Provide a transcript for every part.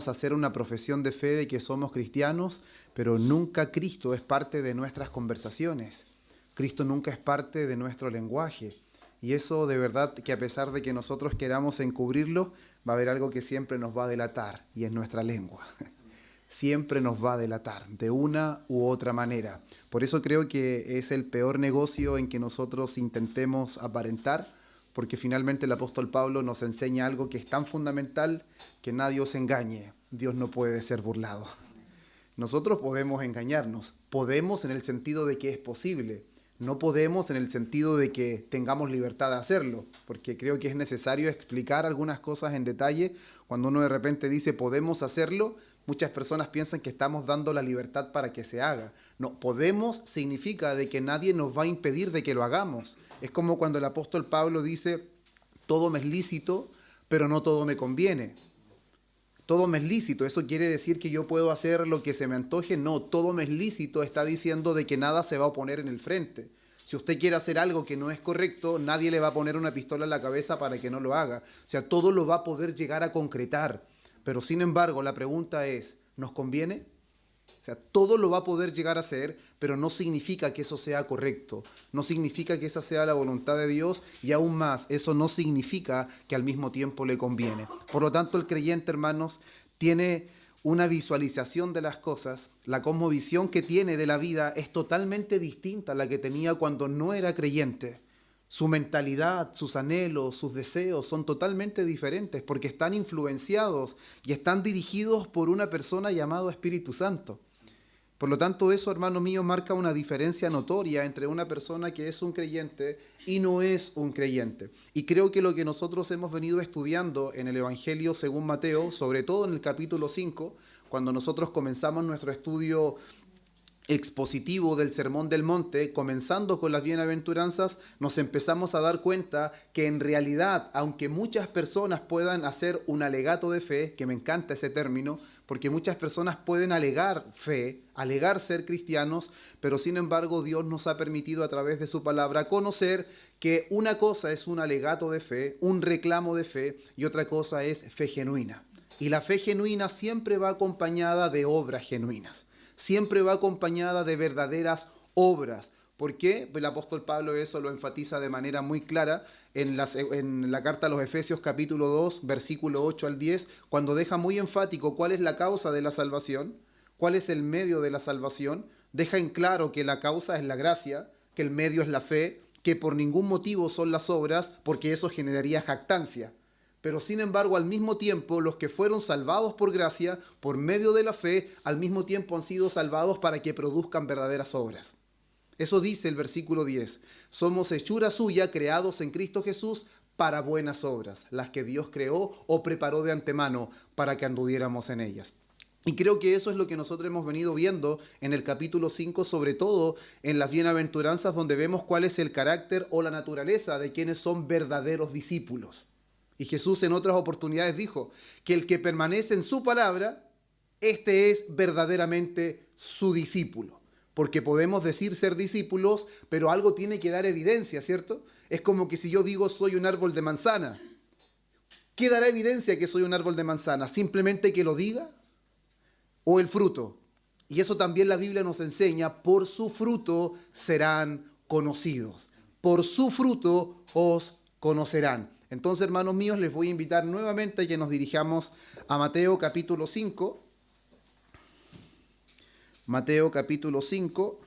podemos hacer una profesión de fe de que somos cristianos, pero nunca Cristo es parte de nuestras conversaciones. Cristo nunca es parte de nuestro lenguaje. Y eso de verdad que a pesar de que nosotros queramos encubrirlo, va a haber algo que siempre nos va a delatar, y es nuestra lengua. Siempre nos va a delatar, de una u otra manera. Por eso creo que es el peor negocio en que nosotros intentemos aparentar, porque finalmente el apóstol Pablo nos enseña algo que es tan fundamental que nadie os engañe. Dios no puede ser burlado. Nosotros podemos engañarnos, podemos en el sentido de que es posible. No podemos en el sentido de que tengamos libertad de hacerlo, porque creo que es necesario explicar algunas cosas en detalle. Cuando uno de repente dice podemos hacerlo, muchas personas piensan que estamos dando la libertad para que se haga. No, podemos significa de que nadie nos va a impedir de que lo hagamos. Es como cuando el apóstol Pablo dice, todo me es lícito, pero no todo me conviene. Todo me es lícito, ¿eso quiere decir que yo puedo hacer lo que se me antoje? No, todo me es lícito, está diciendo de que nada se va a oponer en el frente. Si usted quiere hacer algo que no es correcto, nadie le va a poner una pistola en la cabeza para que no lo haga. O sea, todo lo va a poder llegar a concretar. Pero sin embargo, la pregunta es, ¿nos conviene? O sea, todo lo va a poder llegar a hacer, pero no significa que eso sea correcto. No significa que esa sea la voluntad de Dios y aún más, eso no significa que al mismo tiempo le conviene. Por lo tanto, el creyente, hermanos, tiene una visualización de las cosas. La cosmovisión que tiene de la vida es totalmente distinta a la que tenía cuando no era creyente. Su mentalidad, sus anhelos, sus deseos son totalmente diferentes porque están influenciados y están dirigidos por una persona llamada Espíritu Santo. Por lo tanto, eso, hermano mío, marca una diferencia notoria entre una persona que es un creyente y no es un creyente. Y creo que lo que nosotros hemos venido estudiando en el Evangelio según Mateo, sobre todo en el capítulo 5, cuando nosotros comenzamos nuestro estudio expositivo del Sermón del Monte, comenzando con las bienaventuranzas, nos empezamos a dar cuenta que en realidad, aunque muchas personas puedan hacer un alegato de fe, que me encanta ese término, porque muchas personas pueden alegar fe, alegar ser cristianos, pero sin embargo Dios nos ha permitido a través de su palabra conocer que una cosa es un alegato de fe, un reclamo de fe, y otra cosa es fe genuina. Y la fe genuina siempre va acompañada de obras genuinas. Siempre va acompañada de verdaderas obras. ¿Por qué? El apóstol Pablo eso lo enfatiza de manera muy clara en la carta a los Efesios capítulo 2, versículo 8 al 10, cuando deja muy enfático cuál es la causa de la salvación, cuál es el medio de la salvación, deja en claro que la causa es la gracia, que el medio es la fe, que por ningún motivo son las obras, porque eso generaría jactancia. Pero sin embargo, al mismo tiempo, los que fueron salvados por gracia, por medio de la fe, al mismo tiempo han sido salvados para que produzcan verdaderas obras. Eso dice el versículo 10. Somos hechura suya, creados en Cristo Jesús, para buenas obras, las que Dios creó o preparó de antemano para que anduviéramos en ellas. Y creo que eso es lo que nosotros hemos venido viendo en el capítulo 5, sobre todo en las bienaventuranzas, donde vemos cuál es el carácter o la naturaleza de quienes son verdaderos discípulos. Y Jesús en otras oportunidades dijo que el que permanece en su palabra, este es verdaderamente su discípulo. Porque podemos decir ser discípulos, pero algo tiene que dar evidencia, ¿cierto? Es como que si yo digo soy un árbol de manzana, ¿qué dará evidencia que soy un árbol de manzana? ¿Simplemente que lo diga? ¿O el fruto? Y eso también la Biblia nos enseña, por su fruto serán conocidos. Por su fruto os conocerán. Entonces, hermanos míos, les voy a invitar nuevamente a que nos dirijamos a Mateo capítulo 5. Mateo capítulo 5.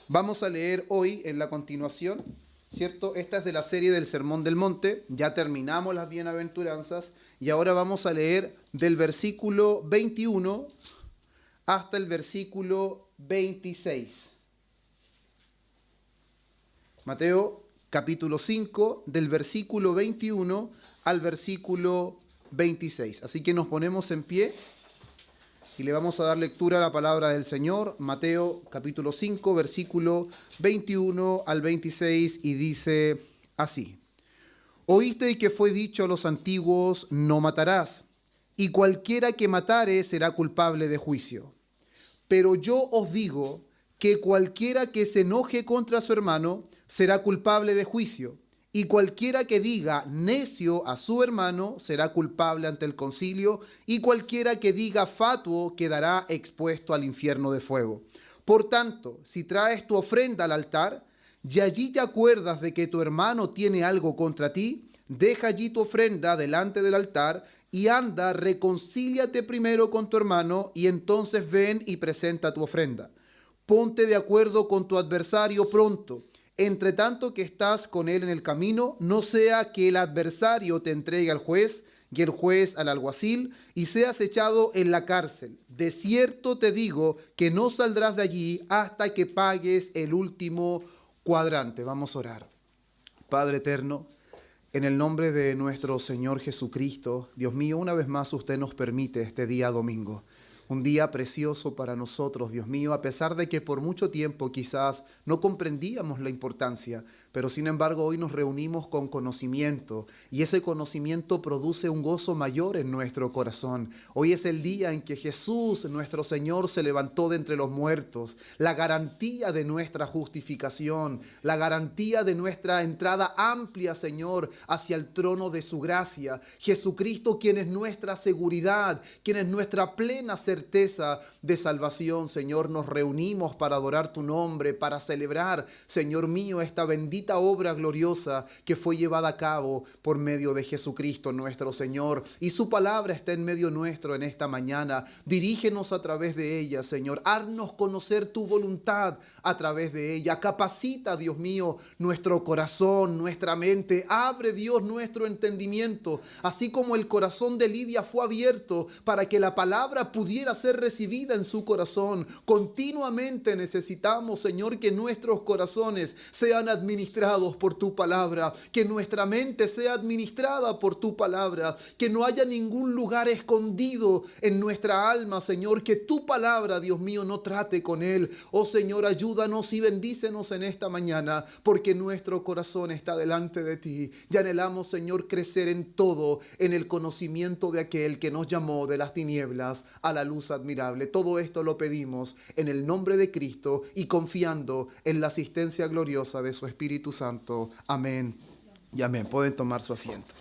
Vamos a leer hoy en la continuación, ¿cierto? Esta es de la serie del Sermón del Monte. Ya terminamos las bienaventuranzas y ahora vamos a leer del versículo 21 hasta el versículo 26. Mateo capítulo 5, del versículo 21 al versículo 26. Así que nos ponemos en pie y le vamos a dar lectura a la palabra del Señor. Mateo capítulo 5, versículo 21 al 26, y dice así: Oísteis que fue dicho a los antiguos, no matarás, y cualquiera que matare será culpable de juicio. Pero yo os digo que cualquiera que se enoje contra su hermano será culpable de juicio, Y cualquiera que diga necio a su hermano será culpable ante el concilio, y cualquiera que diga fatuo quedará expuesto al infierno de fuego. Por tanto, si traes tu ofrenda al altar, y allí te acuerdas de que tu hermano tiene algo contra ti, deja allí tu ofrenda delante del altar y anda, reconcíliate primero con tu hermano y entonces ven y presenta tu ofrenda. Ponte de acuerdo con tu adversario pronto, entre tanto que estás con él en el camino, no sea que el adversario te entregue al juez y el juez al alguacil y seas echado en la cárcel. De cierto te digo que no saldrás de allí hasta que pagues el último cuadrante. Vamos a orar. Padre eterno, en el nombre de nuestro Señor Jesucristo, Dios mío, una vez más usted nos permite este día domingo. Un día precioso para nosotros, Dios mío, a pesar de que por mucho tiempo quizás no comprendíamos la importancia, pero sin embargo hoy nos reunimos con conocimiento y ese conocimiento produce un gozo mayor en nuestro corazón. Hoy es el día en que Jesús, nuestro Señor, se levantó de entre los muertos, la garantía de nuestra justificación, la garantía de nuestra entrada amplia, Señor, hacia el trono de su gracia. Jesucristo, quien es nuestra seguridad, quien es nuestra plena certeza de salvación, Señor, nos reunimos para adorar tu nombre, para celebrar, Señor mío, esta bendita obra gloriosa que fue llevada a cabo por medio de Jesucristo nuestro Señor. Y su palabra está en medio nuestro en esta mañana. Dirígenos a través de ella, Señor. Haznos conocer tu voluntad a través de ella. Capacita, Dios mío, nuestro corazón, nuestra mente. Abre, Dios, nuestro entendimiento, así como el corazón de Lidia fue abierto para que la palabra pudiera ser recibida en su corazón. Continuamente necesitamos, Señor, que nuestros corazones sean administrados por tu palabra, que nuestra mente sea administrada por tu palabra, que no haya ningún lugar escondido en nuestra alma, Señor, que tu palabra, Dios mío, no trate con él. Oh Señor, ayúdanos y bendícenos en esta mañana, porque nuestro corazón está delante de ti y anhelamos, Señor, crecer en todo, en el conocimiento de aquel que nos llamó de las tinieblas a la luz admirable. Todo esto lo pedimos en el nombre de Cristo y confiando en la asistencia gloriosa de su Espíritu Santo. Amén y amén. Pueden tomar su asiento.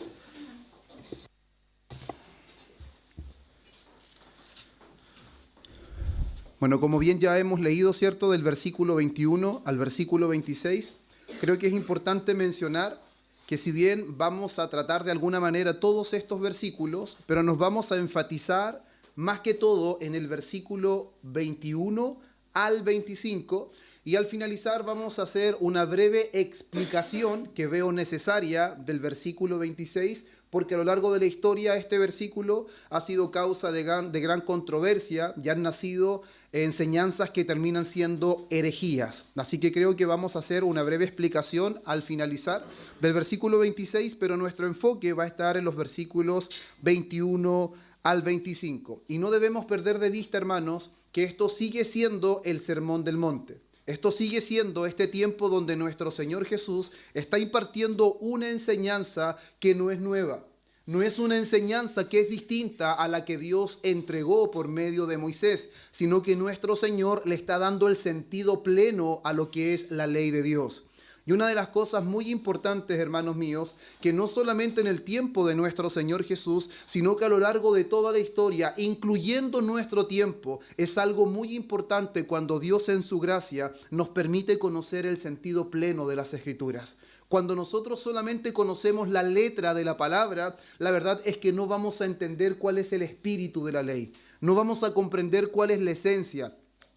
Bueno, como bien ya hemos leído, ¿cierto? Del versículo 21 al versículo 26, creo que es importante mencionar que si bien vamos a tratar de alguna manera todos estos versículos, pero nos vamos a enfatizar más que todo en el versículo 21 al 25, y al finalizar vamos a hacer una breve explicación que veo necesaria del versículo 26, porque a lo largo de la historia este versículo ha sido causa de gran controversia y han nacido enseñanzas que terminan siendo herejías. Así que creo que vamos a hacer una breve explicación al finalizar del versículo 26, pero nuestro enfoque va a estar en los versículos 21 al 25. Y no debemos perder de vista, hermanos, que esto sigue siendo el Sermón del Monte. Esto sigue siendo este tiempo donde nuestro Señor Jesús está impartiendo una enseñanza que no es nueva. No es una enseñanza que es distinta a la que Dios entregó por medio de Moisés, sino que nuestro Señor le está dando el sentido pleno a lo que es la ley de Dios. Y una de las cosas muy importantes, hermanos míos, que no solamente en el tiempo de nuestro Señor Jesús, sino que a lo largo de toda la historia, incluyendo nuestro tiempo, es algo muy importante cuando Dios en su gracia nos permite conocer el sentido pleno de las Escrituras. Cuando nosotros solamente conocemos la letra de la palabra, la verdad es que no vamos a entender cuál es el espíritu de la ley. No vamos a comprender cuál es la esencia,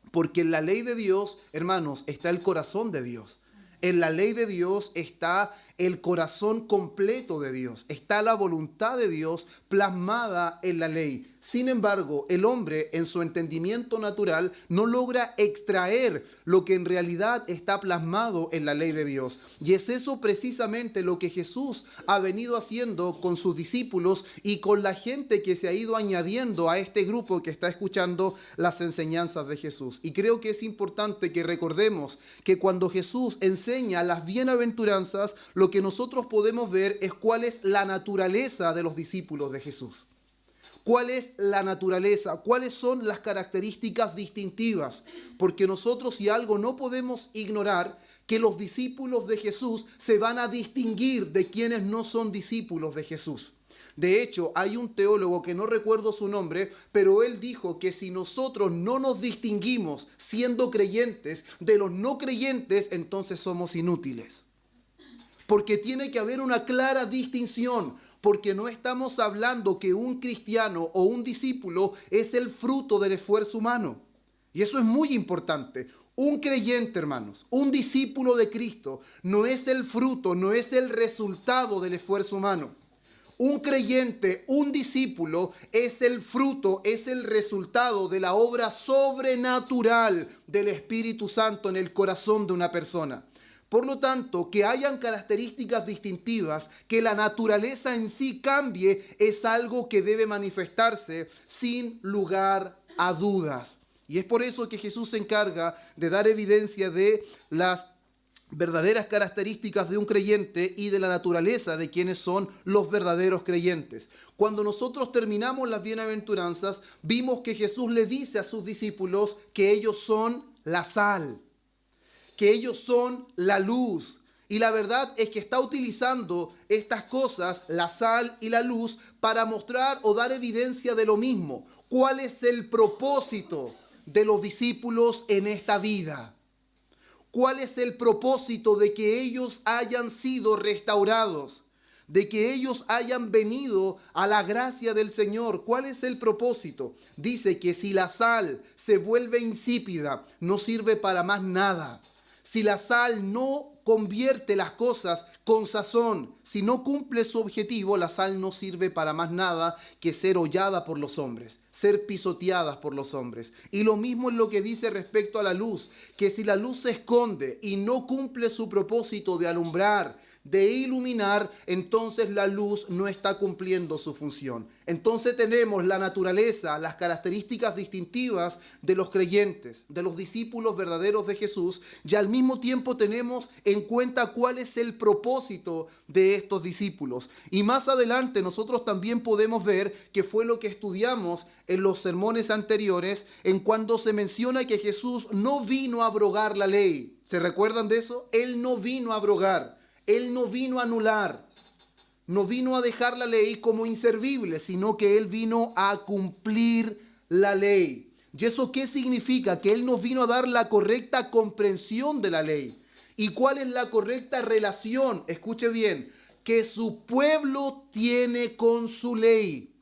porque en la ley de Dios, hermanos, está el corazón de Dios. En la ley de Dios está el corazón completo de Dios, está la voluntad de Dios plasmada en la ley. Sin embargo, el hombre en su entendimiento natural no logra extraer lo que en realidad está plasmado en la ley de Dios. Y es eso precisamente lo que Jesús ha venido haciendo con sus discípulos y con la gente que se ha ido añadiendo a este grupo que está escuchando las enseñanzas de Jesús. Y creo que es importante que recordemos que cuando Jesús enseña las bienaventuranzas, lo que nosotros podemos ver es cuál es la naturaleza de los discípulos de Jesús. ¿Cuál es la naturaleza? ¿Cuáles son las características distintivas? Porque nosotros, si algo no podemos ignorar, que los discípulos de Jesús se van a distinguir de quienes no son discípulos de Jesús. De hecho, hay un teólogo que no recuerdo su nombre, pero él dijo que si nosotros no nos distinguimos siendo creyentes de los no creyentes, entonces somos inútiles. Porque tiene que haber una clara distinción, porque no estamos hablando que un cristiano o un discípulo es el fruto del esfuerzo humano. Y eso es muy importante. Un creyente, hermanos, un discípulo de Cristo, no es el fruto, no es el resultado del esfuerzo humano. Un creyente, un discípulo, es el fruto, es el resultado de la obra sobrenatural del Espíritu Santo en el corazón de una persona. Por lo tanto, que hayan características distintivas, que la naturaleza en sí cambie, es algo que debe manifestarse sin lugar a dudas. Y es por eso que Jesús se encarga de dar evidencia de las verdaderas características de un creyente y de la naturaleza de quienes son los verdaderos creyentes. Cuando nosotros terminamos las bienaventuranzas, vimos que Jesús le dice a sus discípulos que ellos son la sal, que ellos son la luz. Y la verdad es que está utilizando estas cosas, la sal y la luz, para mostrar o dar evidencia de lo mismo. ¿Cuál es el propósito de los discípulos en esta vida? ¿Cuál es el propósito de que ellos hayan sido restaurados? De que ellos hayan venido a la gracia del Señor. ¿Cuál es el propósito? Dice que si la sal se vuelve insípida, no sirve para más nada. Si la sal no convierte las cosas con sazón, si no cumple su objetivo, la sal no sirve para más nada que ser hollada por los hombres, ser pisoteadas por los hombres. Y lo mismo es lo que dice respecto a la luz, que si la luz se esconde y no cumple su propósito de alumbrar, de iluminar, entonces la luz no está cumpliendo su función. Entonces tenemos la naturaleza, las características distintivas de los creyentes, de los discípulos verdaderos de Jesús, y al mismo tiempo tenemos en cuenta cuál es el propósito de estos discípulos. Y más adelante nosotros también podemos ver que fue lo que estudiamos en los sermones anteriores, en cuando se menciona que Jesús no vino a abrogar la ley. ¿Se recuerdan de eso? Él no vino a abrogar. Él no vino a anular, no vino a dejar la ley como inservible, sino que Él vino a cumplir la ley. ¿Y eso qué significa? Que Él nos vino a dar la correcta comprensión de la ley. ¿Y cuál es la correcta relación? Escuche bien, que su pueblo tiene con su ley.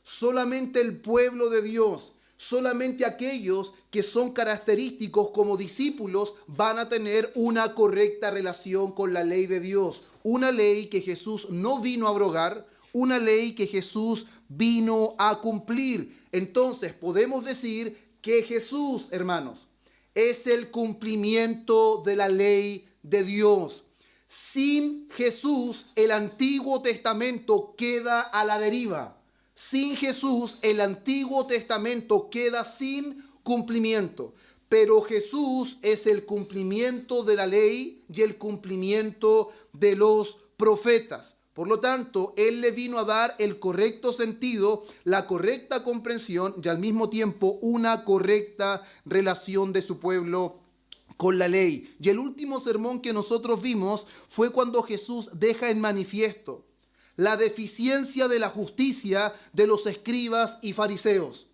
Solamente el pueblo de Dios, solamente aquellos que son característicos como discípulos van a tener una correcta relación con la ley de Dios. Una ley que Jesús no vino a abrogar, una ley que Jesús vino a cumplir. Entonces podemos decir que Jesús, hermanos, es el cumplimiento de la ley de Dios. Sin Jesús, el Antiguo Testamento queda a la deriva. Sin Jesús, el Antiguo Testamento queda sin cumplimiento. Pero Jesús es el cumplimiento de la ley y el cumplimiento de los profetas. Por lo tanto, Él le vino a dar el correcto sentido, la correcta comprensión y al mismo tiempo una correcta relación de su pueblo con la ley. Y el último sermón que nosotros vimos fue cuando Jesús deja en manifiesto la deficiencia de la justicia de los escribas y fariseos.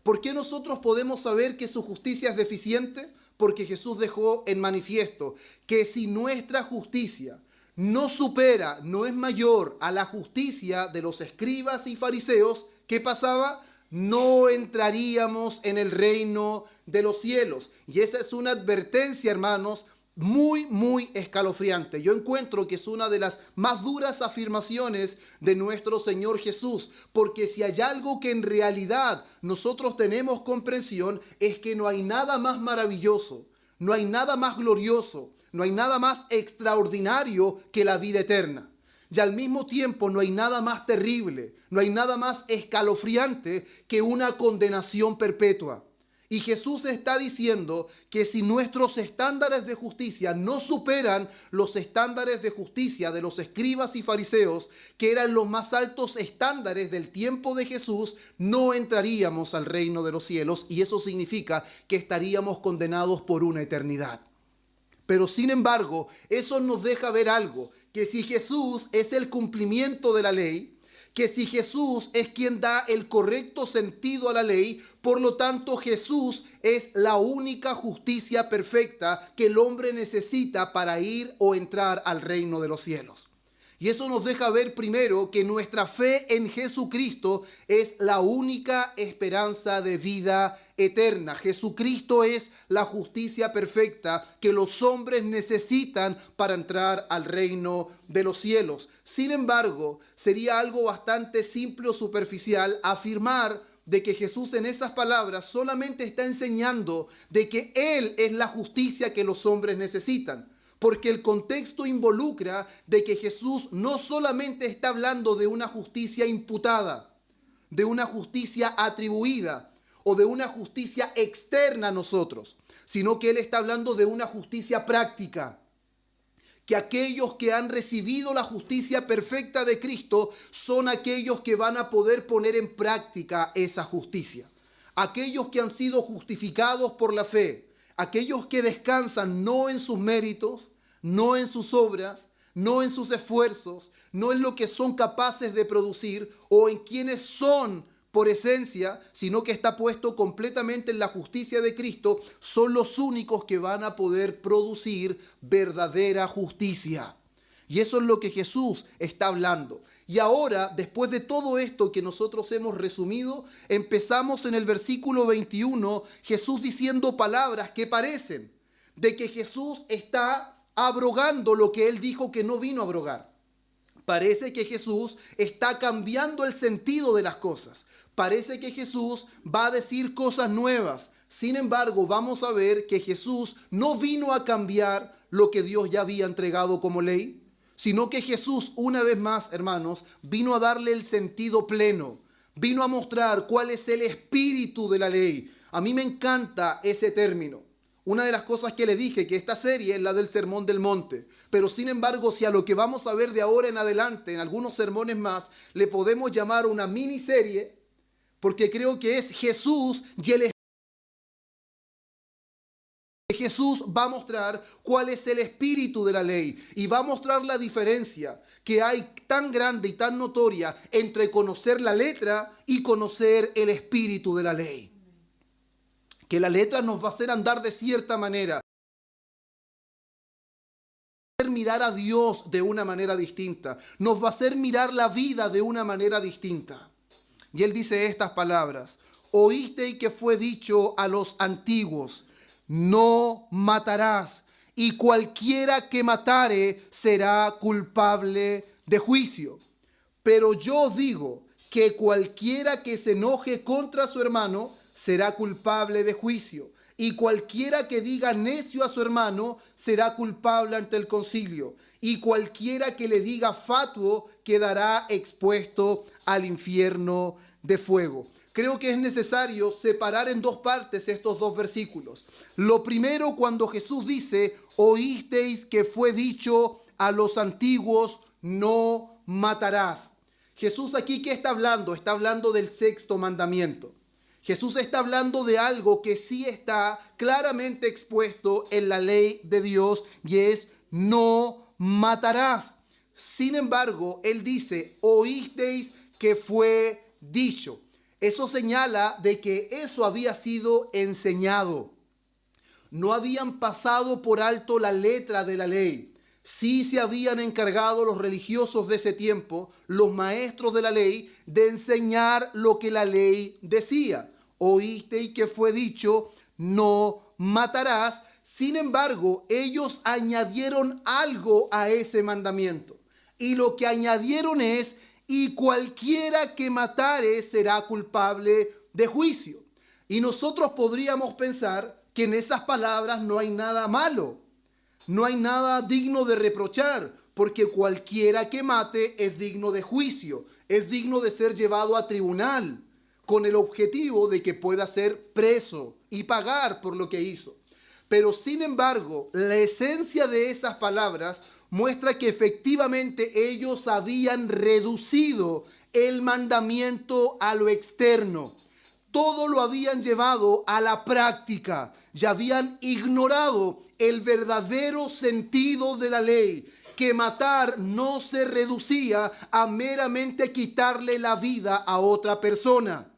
¿Por qué nosotros podemos saber que su justicia es deficiente? Porque Jesús dejó en manifiesto que si nuestra justicia no supera, no es mayor a la justicia de los escribas y fariseos, ¿qué pasaba? No entraríamos en el reino de los cielos. Y esa es una advertencia, hermanos, muy escalofriante. Yo encuentro que es una de las más duras afirmaciones de nuestro Señor Jesús, porque si hay algo que en realidad nosotros tenemos comprensión, es que no hay nada más maravilloso, no hay nada más glorioso, no hay nada más extraordinario que la vida eterna. Y al mismo tiempo no hay nada más terrible, no hay nada más escalofriante que una condenación perpetua. Y Jesús está diciendo que si nuestros estándares de justicia no superan los estándares de justicia de los escribas y fariseos, que eran los más altos estándares del tiempo de Jesús, no entraríamos al reino de los cielos, y eso significa que estaríamos condenados por una eternidad. Pero sin embargo, eso nos deja ver algo, que si Jesús es el cumplimiento de la ley, que si Jesús es quien da el correcto sentido a la ley, por lo tanto Jesús es la única justicia perfecta que el hombre necesita para ir o entrar al reino de los cielos. Y eso nos deja ver primero que nuestra fe en Jesucristo es la única esperanza de vida eterna. Jesucristo es la justicia perfecta que los hombres necesitan para entrar al reino de los cielos. Sin embargo, sería algo bastante simple o superficial afirmar de que Jesús en esas palabras solamente está enseñando de que Él es la justicia que los hombres necesitan. Porque el contexto involucra de que Jesús no solamente está hablando de una justicia imputada, de una justicia atribuida o de una justicia externa a nosotros, sino que Él está hablando de una justicia práctica. Que aquellos que han recibido la justicia perfecta de Cristo son aquellos que van a poder poner en práctica esa justicia. Aquellos que han sido justificados por la fe. Aquellos que descansan no en sus méritos, no en sus obras, no en sus esfuerzos, no en lo que son capaces de producir o en quienes son por esencia, sino que está puesto completamente en la justicia de Cristo, son los únicos que van a poder producir verdadera justicia. Y eso es lo que Jesús está hablando. Y ahora, después de todo esto que nosotros hemos resumido, empezamos en el versículo 21, Jesús diciendo palabras que parecen de que Jesús está abrogando lo que Él dijo que no vino a abrogar. Parece que Jesús está cambiando el sentido de las cosas. Parece que Jesús va a decir cosas nuevas. Sin embargo, vamos a ver que Jesús no vino a cambiar lo que Dios ya había entregado como ley, sino que Jesús, una vez más, hermanos, vino a darle el sentido pleno. Vino a mostrar cuál es el espíritu de la ley. A mí me encanta ese término. Una de las cosas que le dije, que esta serie es la del Sermón del Monte. Pero sin embargo, si a lo que vamos a ver de ahora en adelante, en algunos sermones más, le podemos llamar una miniserie, porque creo que es Jesús y el Espíritu. Jesús va a mostrar cuál es el espíritu de la ley y va a mostrar la diferencia que hay tan grande y tan notoria entre conocer la letra y conocer el espíritu de la ley. Que la letra nos va a hacer andar de cierta manera, mirar a Dios de una manera distinta, nos va a hacer mirar la vida de una manera distinta. Y Él dice estas palabras: oísteis que fue dicho a los antiguos, no matarás, y cualquiera que matare será culpable de juicio. Pero yo digo que cualquiera que se enoje contra su hermano será culpable de juicio, y cualquiera que diga necio a su hermano será culpable ante el concilio, y cualquiera que le diga fatuo quedará expuesto al infierno de fuego. Creo que es necesario separar en dos partes estos dos versículos. Lo primero, cuando Jesús dice, oísteis que fue dicho a los antiguos, no matarás. Jesús aquí, ¿qué está hablando? Está hablando del sexto mandamiento. Jesús está hablando de algo que sí está claramente expuesto en la ley de Dios y es no matarás. Sin embargo, Él dice, oísteis que fue dicho. Eso señala de que eso había sido enseñado. No habían pasado por alto la letra de la ley. Sí se habían encargado los religiosos de ese tiempo, los maestros de la ley, de enseñar lo que la ley decía. Oísteis que fue dicho, no matarás. Sin embargo, ellos añadieron algo a ese mandamiento. Y lo que añadieron es, y cualquiera que matare será culpable de juicio. Y nosotros podríamos pensar que en esas palabras no hay nada malo, no hay nada digno de reprochar, porque cualquiera que mate es digno de juicio, es digno de ser llevado a tribunal, con el objetivo de que pueda ser preso y pagar por lo que hizo. Pero sin embargo, la esencia de esas palabras muestra que efectivamente ellos habían reducido el mandamiento a lo externo. todo lo habían llevado a la práctica y habían ignorado el verdadero sentido de la ley, que matar no se reducía a meramente quitarle la vida a otra persona.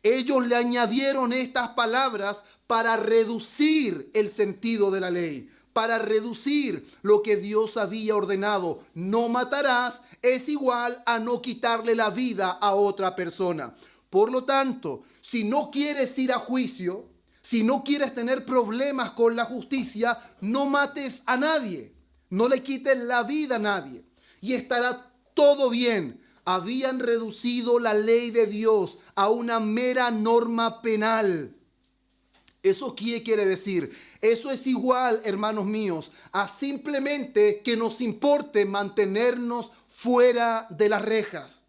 Ellos le añadieron estas palabras para reducir el sentido de la ley, para reducir lo que Dios había ordenado. No matarás es igual a no quitarle la vida a otra persona. Por lo tanto, si no quieres ir a juicio, si no quieres tener problemas con la justicia, no mates a nadie, no le quites la vida a nadie y estará todo bien. Habían reducido la ley de Dios a una mera norma penal. ¿Eso qué quiere decir? Eso es igual, hermanos míos, a simplemente que nos importe mantenernos fuera de las rejas.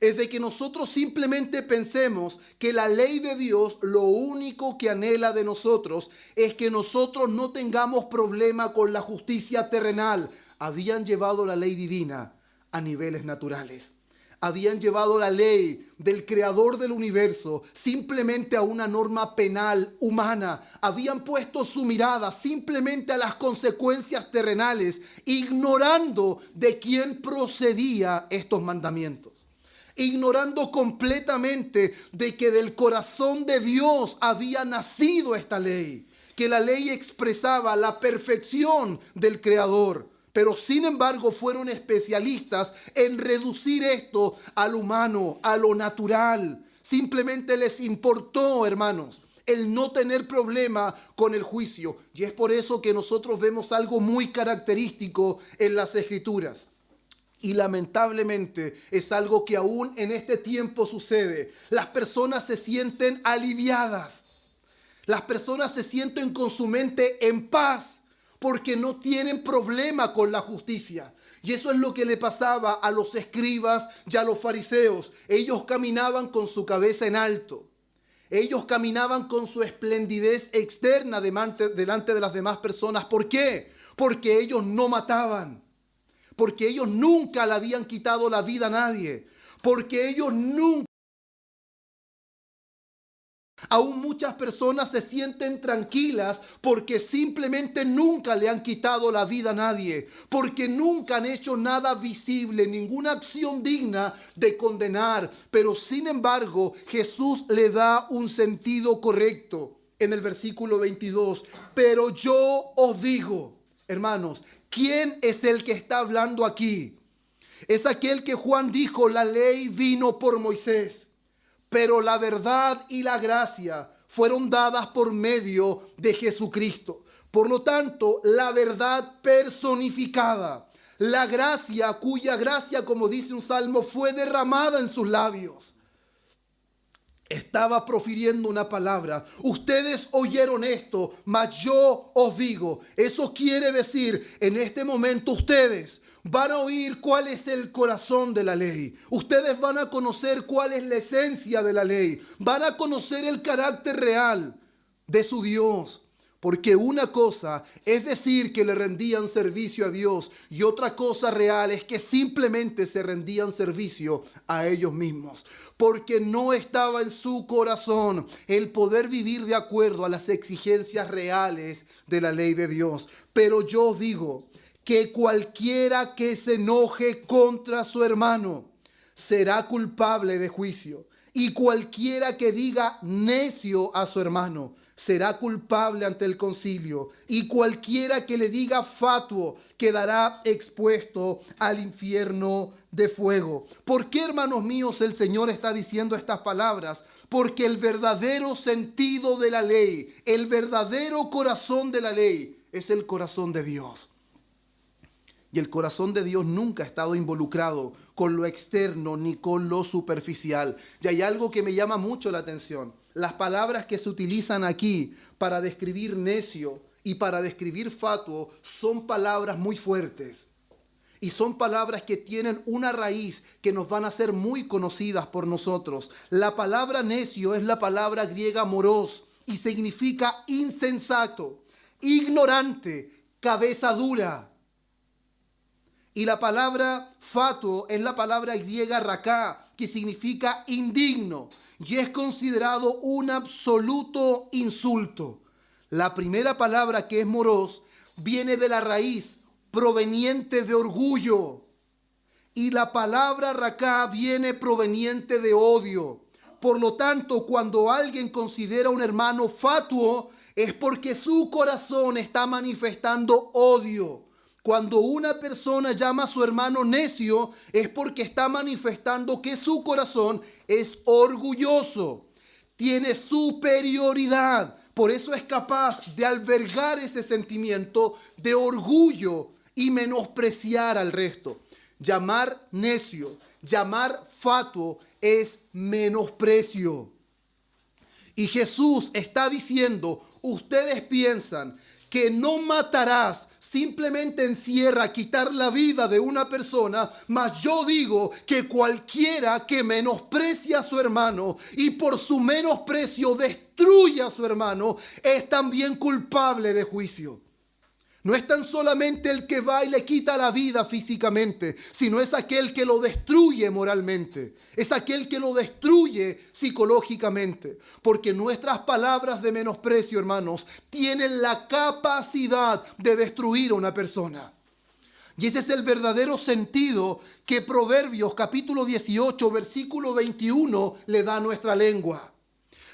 Es de que nosotros simplemente pensemos que la ley de Dios lo único que anhela de nosotros es que nosotros no tengamos problema con la justicia terrenal. Habían llevado la ley divina a niveles naturales. Habían llevado la ley del creador del universo simplemente a una norma penal humana. Habían puesto su mirada simplemente a las consecuencias terrenales, ignorando de quién procedía estos mandamientos. Ignorando completamente de que del corazón de Dios había nacido esta ley, que la ley expresaba la perfección del creador. Pero sin embargo fueron especialistas en reducir esto a lo humano, a lo natural. Simplemente les importó, hermanos, el no tener problema con el juicio. Y es por eso que nosotros vemos algo muy característico en las Escrituras. Y lamentablemente es algo que aún en este tiempo sucede. Las personas se sienten aliviadas. Las personas se sienten con su mente en paz, porque no tienen problema con la justicia. Y eso es lo que le pasaba a los escribas y a los fariseos. Ellos caminaban con su cabeza en alto. Ellos caminaban con su esplendidez externa delante de las demás personas. ¿Por qué? Porque ellos no mataban. Porque ellos nunca le habían quitado la vida a nadie. Porque ellos nunca... Aún muchas personas se sienten tranquilas porque simplemente nunca le han quitado la vida a nadie, porque nunca han hecho nada visible, ninguna acción digna de condenar. Pero sin embargo, Jesús le da un sentido correcto en el versículo 22. Pero yo os digo, hermanos, ¿quién es el que está hablando aquí? Es aquel que Juan dijo, la ley vino por Moisés, pero la verdad y la gracia fueron dadas por medio de Jesucristo. Por lo tanto, la verdad personificada, la gracia, cuya gracia, como dice un salmo, fue derramada en sus labios, estaba profiriendo una palabra. Ustedes oyeron esto, mas yo os digo. Eso quiere decir, en este momento ustedes van a oír cuál es el corazón de la ley. Ustedes van a conocer cuál es la esencia de la ley. Van a conocer el carácter real de su Dios. Porque una cosa es decir que le rendían servicio a Dios y otra cosa real es que simplemente se rendían servicio a ellos mismos. Porque no estaba en su corazón el poder vivir de acuerdo a las exigencias reales de la ley de Dios. Pero yo os digo que cualquiera que se enoje contra su hermano será culpable de juicio. Y cualquiera que diga necio a su hermano será culpable ante el concilio. Y cualquiera que le diga fatuo quedará expuesto al infierno de fuego. ¿Por qué, hermanos míos, el Señor está diciendo estas palabras? Porque el verdadero sentido de la ley, el verdadero corazón de la ley es el corazón de Dios. Y el corazón de Dios nunca ha estado involucrado con lo externo ni con lo superficial. Y hay algo que me llama mucho la atención. Las palabras que se utilizan aquí para describir necio y para describir fatuo son palabras muy fuertes. Y son palabras que tienen una raíz que nos van a ser muy conocidas por nosotros. La palabra necio es la palabra griega moros y significa insensato, ignorante, cabeza dura. Y la palabra fatuo es la palabra griega raká, que significa indigno. y es considerado un absoluto insulto. La primera palabra, que es moros, viene de la raíz proveniente de orgullo, y la palabra raká viene proveniente de odio. Por lo tanto, cuando alguien considera a un hermano fatuo, es porque su corazón está manifestando odio. Cuando una persona llama a su hermano necio, es porque está manifestando que su corazón es orgulloso, tiene superioridad. Por eso es capaz de albergar ese sentimiento de orgullo y menospreciar al resto. Llamar necio, llamar fatuo es menosprecio. Y Jesús está diciendo, ustedes piensan que no matarás, simplemente encierra quitar la vida de una persona, mas yo digo que cualquiera que menosprecia a su hermano y por su menosprecio destruye a su hermano, es también culpable de juicio. No es tan solamente el que va y le quita la vida físicamente, sino es aquel que lo destruye moralmente. Es aquel que lo destruye psicológicamente. Porque nuestras palabras de menosprecio, hermanos, tienen la capacidad de destruir a una persona. Y ese es el verdadero sentido que Proverbios capítulo 18, versículo 21 le da a nuestra lengua.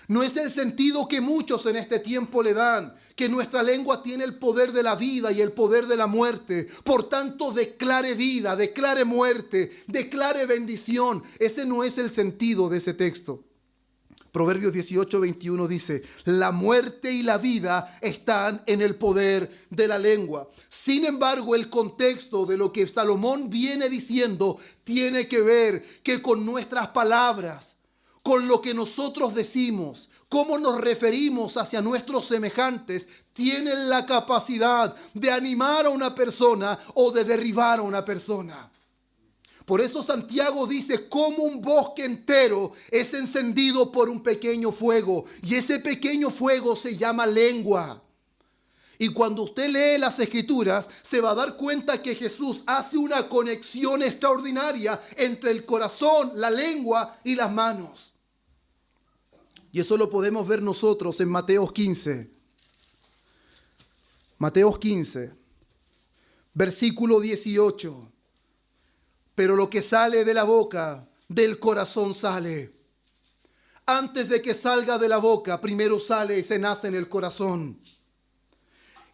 No es el sentido que muchos en este tiempo le dan, que nuestra lengua tiene el poder de la vida y el poder de la muerte. Por tanto, declare vida, declare muerte, declare bendición. Ese no es el sentido de ese texto. Proverbios 18, 21 dice, la muerte y la vida están en el poder de la lengua. Sin embargo, el contexto de lo que Salomón viene diciendo tiene que ver que con nuestras palabras, con lo que nosotros decimos, cómo nos referimos hacia nuestros semejantes, tienen la capacidad de animar a una persona o de derribar a una persona. Por eso Santiago dice, como un bosque entero es encendido por un pequeño fuego, y ese pequeño fuego se llama lengua. Y cuando usted lee las Escrituras, se va a dar cuenta que Jesús hace una conexión extraordinaria entre el corazón, la lengua y las manos. Y eso lo podemos ver nosotros en Mateos 15. Mateos 15, versículo 18. Pero lo que sale de la boca, del corazón sale. Antes de que salga de la boca, primero sale y se nace en el corazón.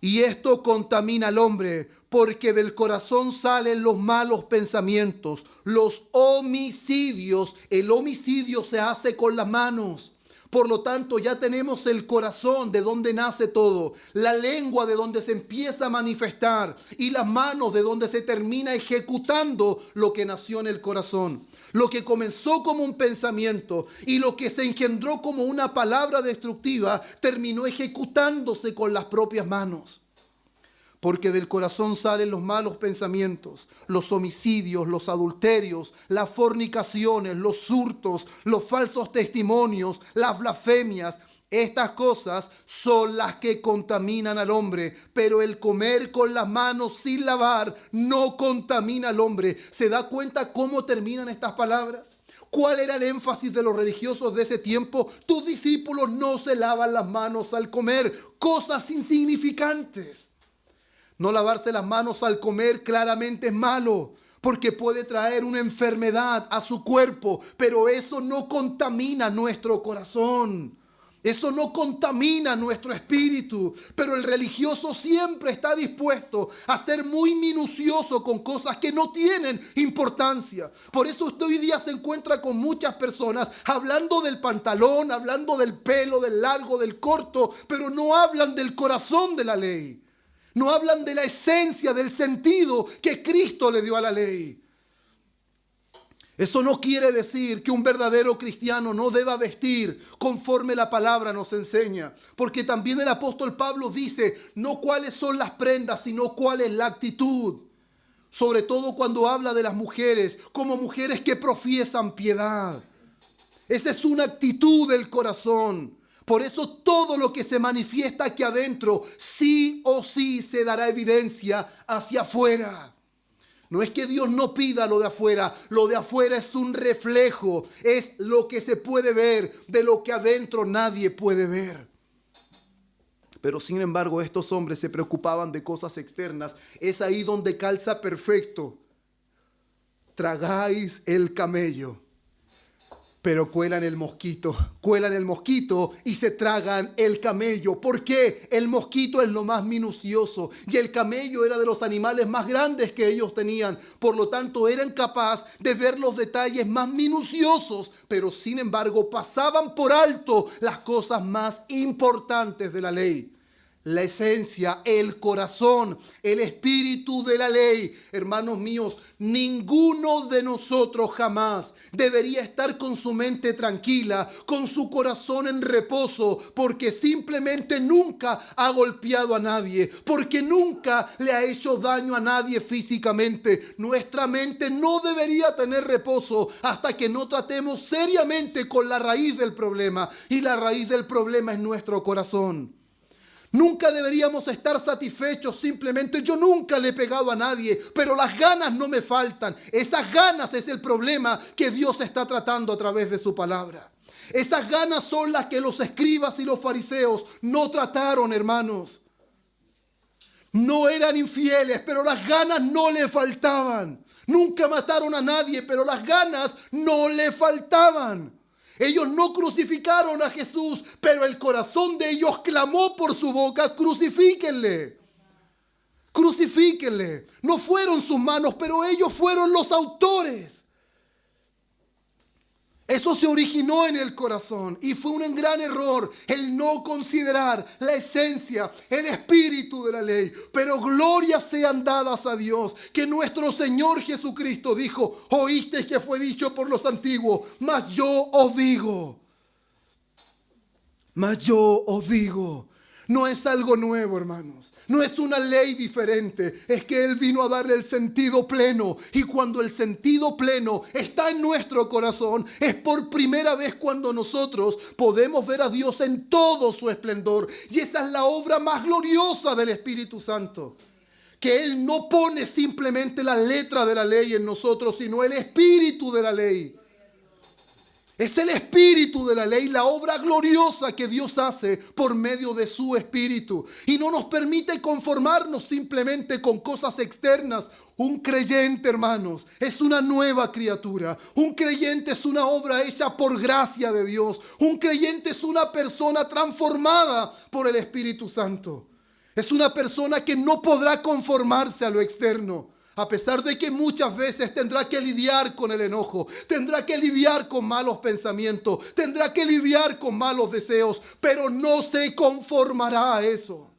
Y esto contamina al hombre, porque del corazón salen los malos pensamientos, los homicidios. El homicidio se hace con las manos. Por lo tanto, ya tenemos el corazón de donde nace todo, la lengua de donde se empieza a manifestar y las manos de donde se termina ejecutando lo que nació en el corazón. Lo que comenzó como un pensamiento y lo que se engendró como una palabra destructiva terminó ejecutándose con las propias manos. Porque del corazón salen los malos pensamientos, los homicidios, los adulterios, las fornicaciones, los hurtos, los falsos testimonios, las blasfemias. Estas cosas son las que contaminan al hombre, pero el comer con las manos sin lavar no contamina al hombre. ¿Se da cuenta cómo terminan estas palabras? ¿Cuál era el énfasis de los religiosos de ese tiempo? Tus discípulos no se lavan las manos al comer, cosas insignificantes. No lavarse las manos al comer claramente es malo, porque puede traer una enfermedad a su cuerpo, pero eso no contamina nuestro corazón. Eso no contamina nuestro espíritu, pero el religioso siempre está dispuesto a ser muy minucioso con cosas que no tienen importancia. Por eso usted hoy día se encuentra con muchas personas hablando del pantalón, hablando del pelo, del largo, del corto, pero no hablan del corazón de la ley. No hablan de la esencia, del sentido que Cristo le dio a la ley. Eso no quiere decir que un verdadero cristiano no deba vestir conforme la palabra nos enseña. Porque también el apóstol Pablo dice, no cuáles son las prendas, sino cuál es la actitud. Sobre todo cuando habla de las mujeres, como mujeres que profiesan piedad. Esa es una actitud del corazón. Por eso todo lo que se manifiesta aquí adentro, sí o sí se dará evidencia hacia afuera. No es que Dios no pida lo de afuera es un reflejo, es lo que se puede ver, de lo que adentro nadie puede ver. Pero sin embargo, estos hombres se preocupaban de cosas externas. Es ahí donde calza perfecto. Tragáis el camello, pero cuelan el mosquito y se tragan el camello. ¿Por qué? El mosquito es lo más minucioso y el camello era de los animales más grandes que ellos tenían. Por lo tanto, eran capaces de ver los detalles más minuciosos, pero sin embargo pasaban por alto las cosas más importantes de la ley. La esencia, el corazón, el espíritu de la ley. Hermanos míos, ninguno de nosotros jamás debería estar con su mente tranquila, con su corazón en reposo, porque simplemente nunca ha golpeado a nadie, porque nunca le ha hecho daño a nadie físicamente. Nuestra mente no debería tener reposo hasta que no tratemos seriamente con la raíz del problema, y la raíz del problema es nuestro corazón. Nunca deberíamos estar satisfechos simplemente. Yo nunca le he pegado a nadie, pero las ganas no me faltan. Esas ganas es el problema que Dios está tratando a través de su palabra. Esas ganas son las que los escribas y los fariseos no trataron, hermanos. No eran infieles, pero las ganas no le faltaban. Nunca mataron a nadie, pero las ganas no le faltaban. Ellos no crucificaron a Jesús, pero el corazón de ellos clamó por su boca: crucifíquenle, crucifíquenle. No fueron sus manos, pero ellos fueron los autores. Eso se originó en el corazón y fue un gran error el no considerar la esencia, el espíritu de la ley. Pero glorias sean dadas a Dios, que nuestro Señor Jesucristo dijo: oísteis que fue dicho por los antiguos, mas yo os digo. Mas yo os digo. No es algo nuevo, hermanos. No es una ley diferente, es que Él vino a darle el sentido pleno. Y cuando el sentido pleno está en nuestro corazón, es por primera vez cuando nosotros podemos ver a Dios en todo su esplendor. Y esa es la obra más gloriosa del Espíritu Santo. Que Él no pone simplemente la letra de la ley en nosotros, sino el espíritu de la ley. Es el espíritu de la ley, la obra gloriosa que Dios hace por medio de su espíritu. Y no nos permite conformarnos simplemente con cosas externas. Un creyente, hermanos, es una nueva criatura. Un creyente es una obra hecha por gracia de Dios. Un creyente es una persona transformada por el Espíritu Santo. Es una persona que no podrá conformarse a lo externo. A pesar de que muchas veces tendrá que lidiar con el enojo, tendrá que lidiar con malos pensamientos, tendrá que lidiar con malos deseos, pero no se conformará a eso.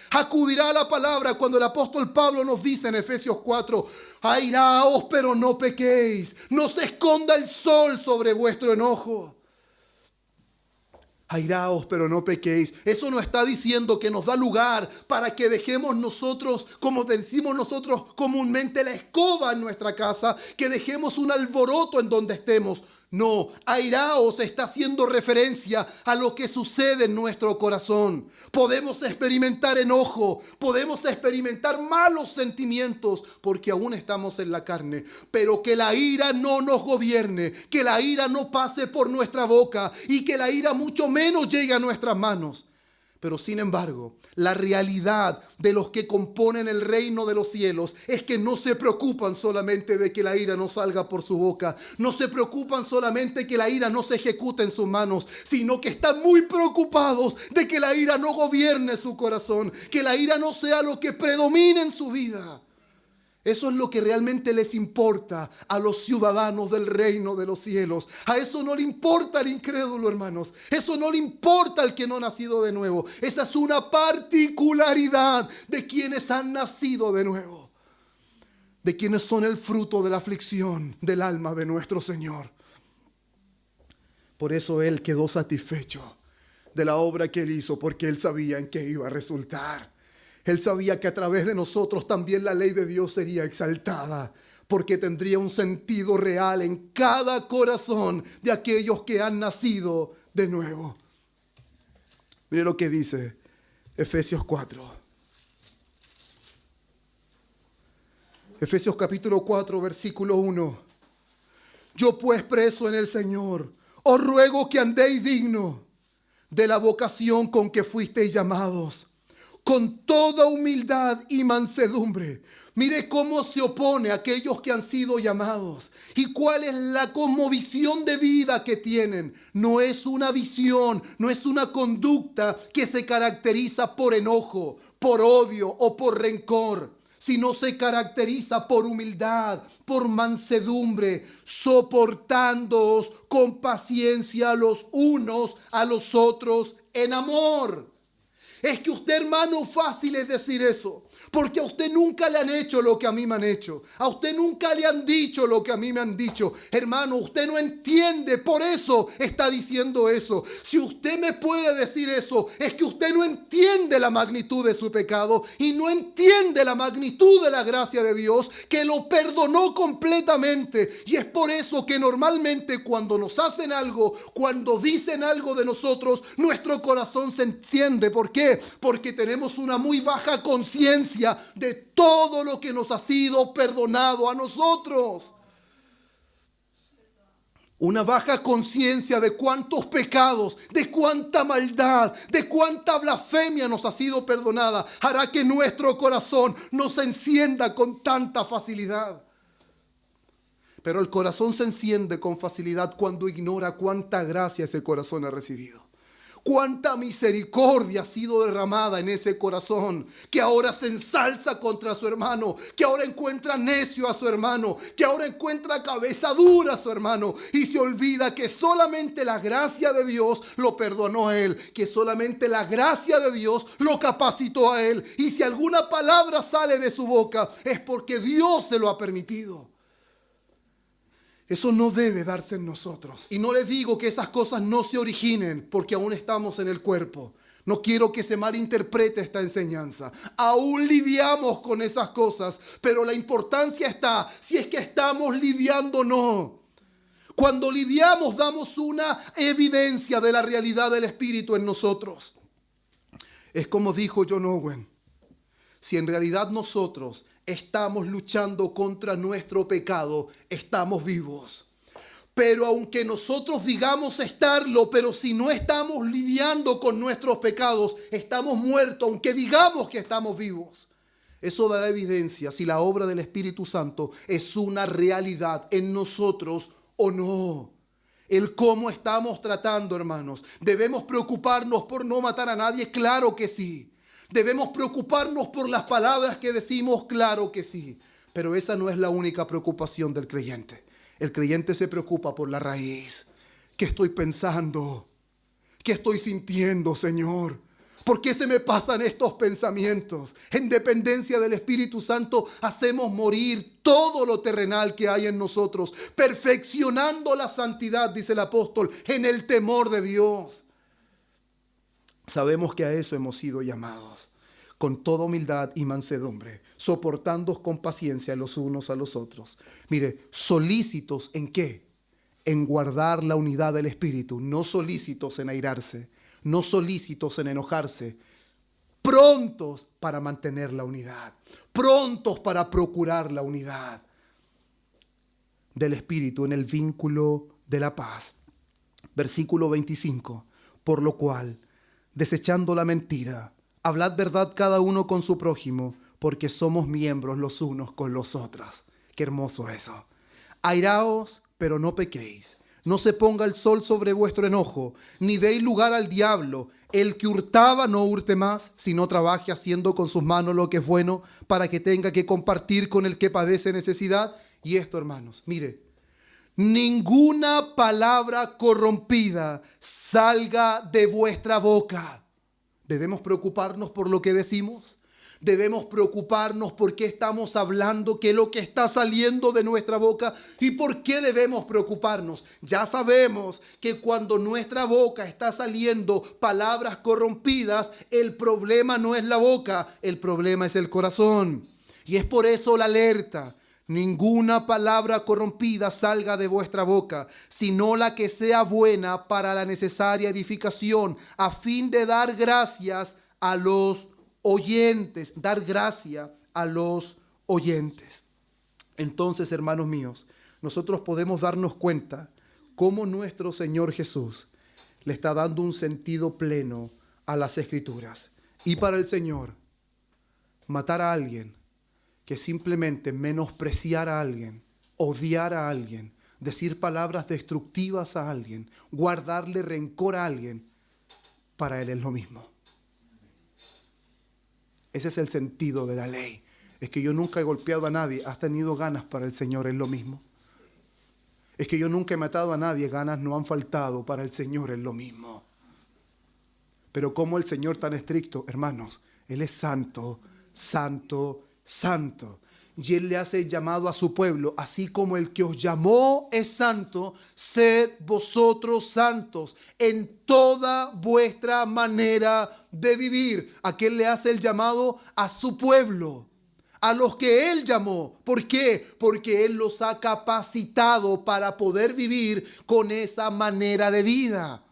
Acudirá a la palabra cuando el apóstol Pablo nos dice en Efesios 4: airaos, pero no pequéis, no se esconda el sol sobre vuestro enojo. Airaos, pero no pequéis. Eso no está diciendo que nos da lugar para que dejemos nosotros, como decimos nosotros comúnmente, la escoba en nuestra casa, que dejemos un alboroto en donde estemos. No, airaos está haciendo referencia a lo que sucede en nuestro corazón. Podemos experimentar enojo, podemos experimentar malos sentimientos porque aún estamos en la carne. Pero que la ira no nos gobierne, que la ira no pase por nuestra boca y que la ira mucho menos llegue a nuestras manos. Pero sin embargo, la realidad de los que componen el reino de los cielos es que no se preocupan solamente de que la ira no salga por su boca. No se preocupan solamente que la ira no se ejecute en sus manos, sino que están muy preocupados de que la ira no gobierne su corazón, que la ira no sea lo que predomine en su vida. Eso es lo que realmente les importa a los ciudadanos del reino de los cielos. A eso no le importa al incrédulo, hermanos. Eso no le importa al que no ha nacido de nuevo. Esa es una particularidad de quienes han nacido de nuevo. De quienes son el fruto de la aflicción del alma de nuestro Señor. Por eso Él quedó satisfecho de la obra que Él hizo, porque Él sabía en qué iba a resultar. Él sabía que a través de nosotros también la ley de Dios sería exaltada, porque tendría un sentido real en cada corazón de aquellos que han nacido de nuevo. Mire lo que dice Efesios 4. Efesios capítulo 4, versículo 1. Yo pues preso en el Señor, os ruego que andéis digno de la vocación con que fuisteis llamados, con toda humildad y mansedumbre. Mire cómo se opone a aquellos que han sido llamados. ¿Y cuál es la cosmovisión de vida que tienen? No es una visión, no es una conducta que se caracteriza por enojo, por odio o por rencor, sino se caracteriza por humildad, por mansedumbre, soportándoos con paciencia los unos a los otros en amor. Es que usted, hermano, fácil es decir eso, porque a usted nunca le han hecho lo que a mí me han hecho. A usted nunca le han dicho lo que a mí me han dicho. Hermano, usted no entiende, por eso está diciendo eso. Si usted me puede decir eso, es que usted no entiende la magnitud de su pecado y no entiende la magnitud de la gracia de Dios, que lo perdonó completamente. Y es por eso que normalmente cuando nos hacen algo, cuando dicen algo de nosotros, nuestro corazón se enciende. ¿Por qué? Porque tenemos una muy baja conciencia de todo lo que nos ha sido perdonado a nosotros. Una baja conciencia de cuántos pecados, de cuánta maldad, de cuánta blasfemia nos ha sido perdonada, hará que nuestro corazón no se encienda con tanta facilidad. Pero el corazón se enciende con facilidad cuando ignora cuánta gracia ese corazón ha recibido. Cuánta misericordia ha sido derramada en ese corazón, que ahora se ensalza contra su hermano, que ahora encuentra necio a su hermano, que ahora encuentra cabeza dura a su hermano y se olvida que solamente la gracia de Dios lo perdonó a él, que solamente la gracia de Dios lo capacitó a él, y si alguna palabra sale de su boca es porque Dios se lo ha permitido. Eso no debe darse en nosotros. Y no les digo que esas cosas no se originen porque aún estamos en el cuerpo. No quiero que se malinterprete esta enseñanza. Aún lidiamos con esas cosas, pero la importancia está si es que estamos lidiando o no. Cuando lidiamos damos una evidencia de la realidad del Espíritu en nosotros. Es como dijo John Owen: si en realidad nosotros estamos luchando contra nuestro pecado, estamos vivos. Pero aunque nosotros digamos estarlo, pero si no estamos lidiando con nuestros pecados, estamos muertos, aunque digamos que estamos vivos. Eso dará evidencia si la obra del Espíritu Santo es una realidad en nosotros o no. El cómo estamos tratando, hermanos. ¿Debemos preocuparnos por no matar a nadie? Claro que sí. ¿Debemos preocuparnos por las palabras que decimos? Claro que sí. Pero esa no es la única preocupación del creyente. El creyente se preocupa por la raíz. ¿Qué estoy pensando? ¿Qué estoy sintiendo, Señor? ¿Por qué se me pasan estos pensamientos? En dependencia del Espíritu Santo hacemos morir todo lo terrenal que hay en nosotros, perfeccionando la santidad, dice el apóstol, en el temor de Dios. Sabemos que a eso hemos sido llamados, con toda humildad y mansedumbre, soportándoos con paciencia los unos a los otros. Mire, solícitos ¿en qué? En guardar la unidad del Espíritu, no solícitos en airarse, no solícitos en enojarse, prontos para mantener la unidad, prontos para procurar la unidad del Espíritu en el vínculo de la paz. Versículo 25, por lo cual, desechando la mentira, hablad verdad cada uno con su prójimo, porque somos miembros los unos con los otros. Qué hermoso eso. Airaos, pero no pequéis. No se ponga el sol sobre vuestro enojo, ni deis lugar al diablo. El que hurtaba no hurte más, sino trabaje haciendo con sus manos lo que es bueno, para que tenga que compartir con el que padece necesidad. Y esto, hermanos, mire, ninguna palabra corrompida salga de vuestra boca. ¿Debemos preocuparnos por lo que decimos? Debemos preocuparnos por qué estamos hablando, qué es lo que está saliendo de nuestra boca y por qué debemos preocuparnos. Ya sabemos que cuando nuestra boca está saliendo palabras corrompidas, el problema no es la boca, el problema es el corazón. Y es por eso la alerta. Ninguna palabra corrompida salga de vuestra boca, sino la que sea buena para la necesaria edificación, a fin de dar gracias a los oyentes, dar gracia a los oyentes. Entonces, hermanos míos, nosotros podemos darnos cuenta cómo nuestro Señor Jesús le está dando un sentido pleno a las Escrituras. Y para el Señor, matar a alguien, que simplemente menospreciar a alguien, odiar a alguien, decir palabras destructivas a alguien, guardarle rencor a alguien, para Él es lo mismo. Ese es el sentido de la ley. Es que yo nunca he golpeado a nadie. ¿Has tenido ganas? Para el Señor es lo mismo. Es que yo nunca he matado a nadie. Ganas no han faltado. Para el Señor es lo mismo. Pero ¿cómo el Señor tan estricto? Hermanos, Él es santo, santo, santo. Y Él le hace llamado a su pueblo, así como el que os llamó es santo, sed vosotros santos en toda vuestra manera de vivir. ¿A quién le hace el llamado? A su pueblo, a los que Él llamó. ¿Por qué? Porque Él los ha capacitado para poder vivir con esa manera de vida.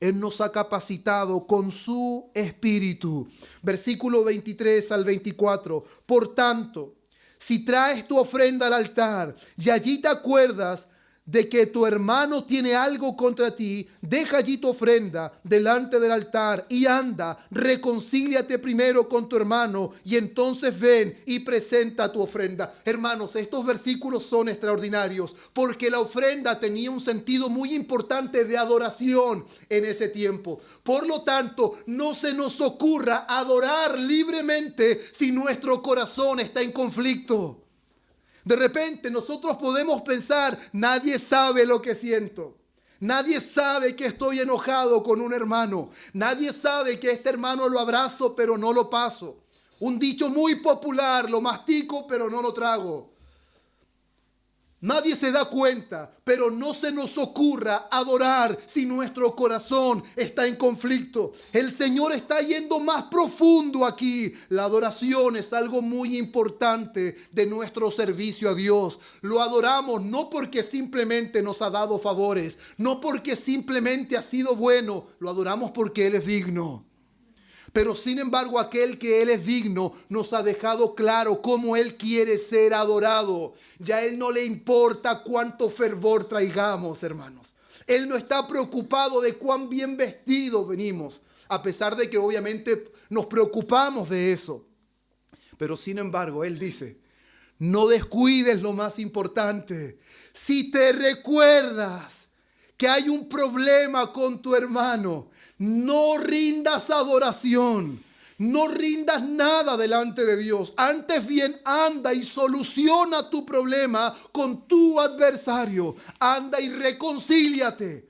Él nos ha capacitado con su espíritu. Versículo 23 al 24. Por tanto, si traes tu ofrenda al altar y allí te acuerdas de que tu hermano tiene algo contra ti, deja allí tu ofrenda delante del altar y anda, reconcíliate primero con tu hermano y entonces ven y presenta tu ofrenda. Hermanos, estos versículos son extraordinarios porque la ofrenda tenía un sentido muy importante de adoración en ese tiempo. Por lo tanto, no se nos ocurra adorar libremente si nuestro corazón está en conflicto. De repente nosotros podemos pensar, nadie sabe lo que siento. Nadie sabe que estoy enojado con un hermano. Nadie sabe que este hermano lo abrazo pero no lo paso. Un dicho muy popular, lo mastico pero no lo trago. Nadie se da cuenta, pero no se nos ocurra adorar si nuestro corazón está en conflicto. El Señor está yendo más profundo aquí. La adoración es algo muy importante de nuestro servicio a Dios. Lo adoramos no porque simplemente nos ha dado favores, no porque simplemente ha sido bueno. Lo adoramos porque Él es digno. Pero sin embargo, aquel que Él es digno nos ha dejado claro cómo Él quiere ser adorado. Ya a Él no le importa cuánto fervor traigamos, hermanos. Él no está preocupado de cuán bien vestidos venimos, a pesar de que obviamente nos preocupamos de eso. Pero sin embargo, Él dice, no descuides lo más importante. Si te recuerdas que hay un problema con tu hermano, no rindas adoración, no rindas nada delante de Dios. Antes bien, anda y soluciona tu problema con tu adversario. Anda y reconcíliate.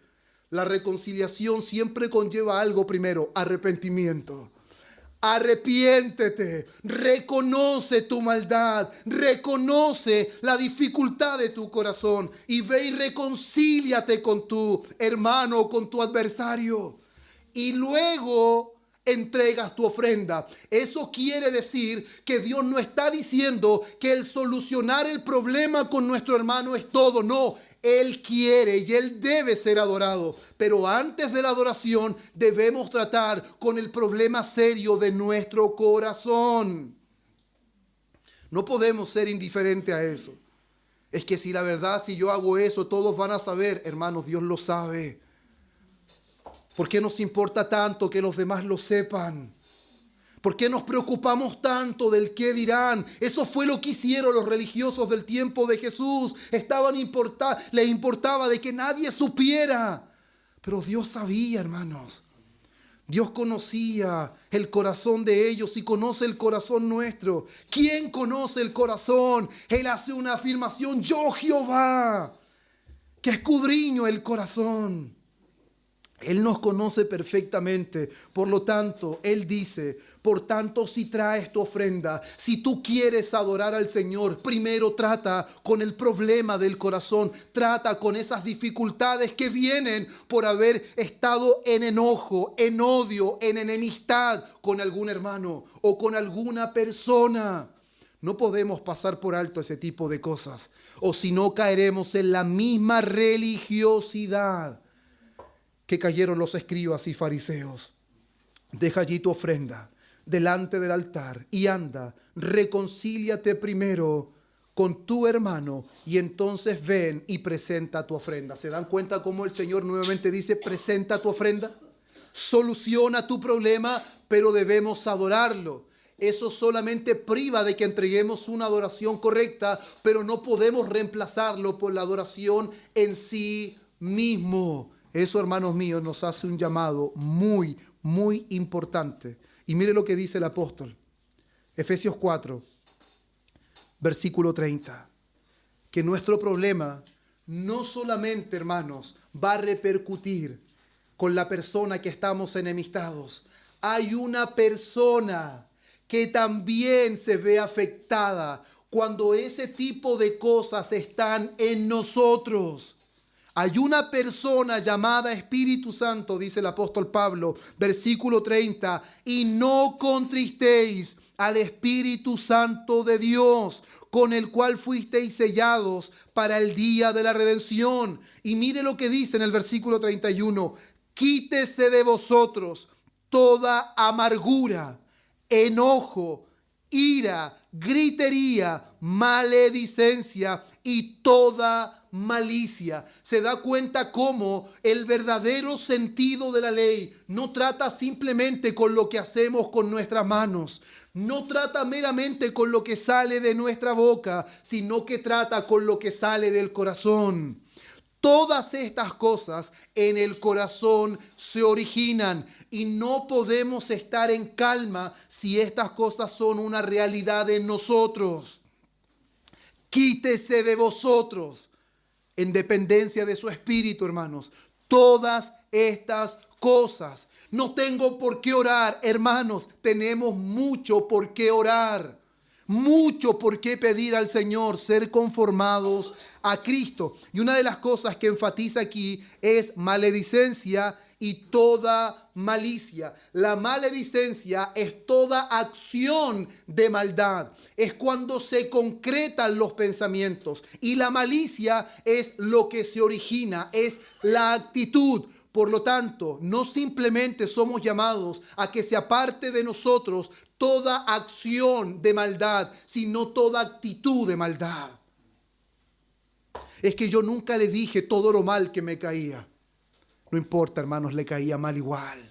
La reconciliación siempre conlleva algo primero, arrepentimiento. Arrepiéntete, reconoce tu maldad, reconoce la dificultad de tu corazón y ve y reconcíliate con tu hermano o con tu adversario. Y luego entregas tu ofrenda. Eso quiere decir que Dios no está diciendo que el solucionar el problema con nuestro hermano es todo. No, Él quiere y Él debe ser adorado. Pero antes de la adoración debemos tratar con el problema serio de nuestro corazón. No podemos ser indiferentes a eso. Es que si la verdad, si yo hago eso, todos van a saber. Hermanos, Dios lo sabe. ¿Por qué nos importa tanto que los demás lo sepan? ¿Por qué nos preocupamos tanto del qué dirán? Eso fue lo que hicieron los religiosos del tiempo de Jesús. Les importaba de que nadie supiera. Pero Dios sabía, hermanos. Dios conocía el corazón de ellos y conoce el corazón nuestro. ¿Quién conoce el corazón? Él hace una afirmación: yo, Jehová, que escudriño el corazón. Él nos conoce perfectamente. Por lo tanto, Él dice, por tanto, si traes tu ofrenda, si tú quieres adorar al Señor, primero trata con el problema del corazón. Trata con esas dificultades que vienen por haber estado en enojo, en odio, en enemistad con algún hermano o con alguna persona. No podemos pasar por alto ese tipo de cosas, o si no caeremos en la misma religiosidad que cayeron los escribas y fariseos. Deja allí tu ofrenda delante del altar y anda, reconcíliate primero con tu hermano y entonces ven y presenta tu ofrenda. ¿Se dan cuenta cómo el Señor nuevamente dice, presenta tu ofrenda? Soluciona tu problema, pero debemos adorarlo. Eso solamente priva de que entreguemos una adoración correcta, pero no podemos reemplazarlo por la adoración en sí mismo. Eso, hermanos míos, nos hace un llamado muy, muy importante. Y mire lo que dice el apóstol. Efesios 4, versículo 30. Que nuestro problema no solamente, hermanos, va a repercutir con la persona que estamos enemistados. Hay una persona que también se ve afectada cuando ese tipo de cosas están en nosotros. Hay una persona llamada Espíritu Santo, dice el apóstol Pablo, versículo 30, y no contristéis al Espíritu Santo de Dios, con el cual fuisteis sellados para el día de la redención. Y mire lo que dice en el versículo 31, quítese de vosotros toda amargura, enojo, ira, gritería, maledicencia y toda malicia. Se da cuenta cómo el verdadero sentido de la ley no trata simplemente con lo que hacemos con nuestras manos, no trata meramente con lo que sale de nuestra boca, sino que trata con lo que sale del corazón. Todas estas cosas en el corazón se originan y no podemos estar en calma si estas cosas son una realidad en nosotros. Quítese de vosotros, en dependencia de su espíritu, hermanos, todas estas cosas. No tengo por qué orar, hermanos, tenemos mucho por qué orar. Mucho por qué pedir al Señor ser conformados a Cristo. Y una de las cosas que enfatiza aquí es maledicencia y toda malicia. La maledicencia es toda acción de maldad. Es cuando se concretan los pensamientos. Y la malicia es lo que se origina, es la actitud. Por lo tanto, no simplemente somos llamados a que se aparte de nosotros toda acción de maldad, sino toda actitud de maldad. Es que yo nunca le dije todo lo mal que me caía. No importa, hermanos, le caía mal igual.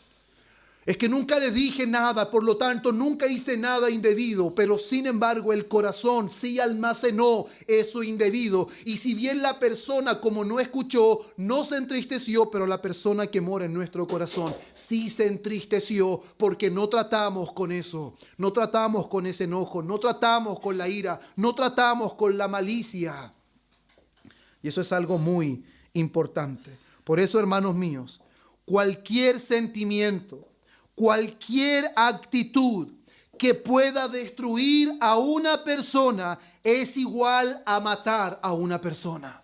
Es que nunca le dije nada, por lo tanto nunca hice nada indebido, pero sin embargo el corazón sí almacenó eso indebido. Y si bien la persona, como no escuchó, no se entristeció, pero la persona que mora en nuestro corazón sí se entristeció porque no tratamos con eso, no tratamos con ese enojo, no tratamos con la ira, no tratamos con la malicia. Y eso es algo muy importante. Por eso, hermanos míos, cualquier sentimiento, cualquier actitud que pueda destruir a una persona es igual a matar a una persona.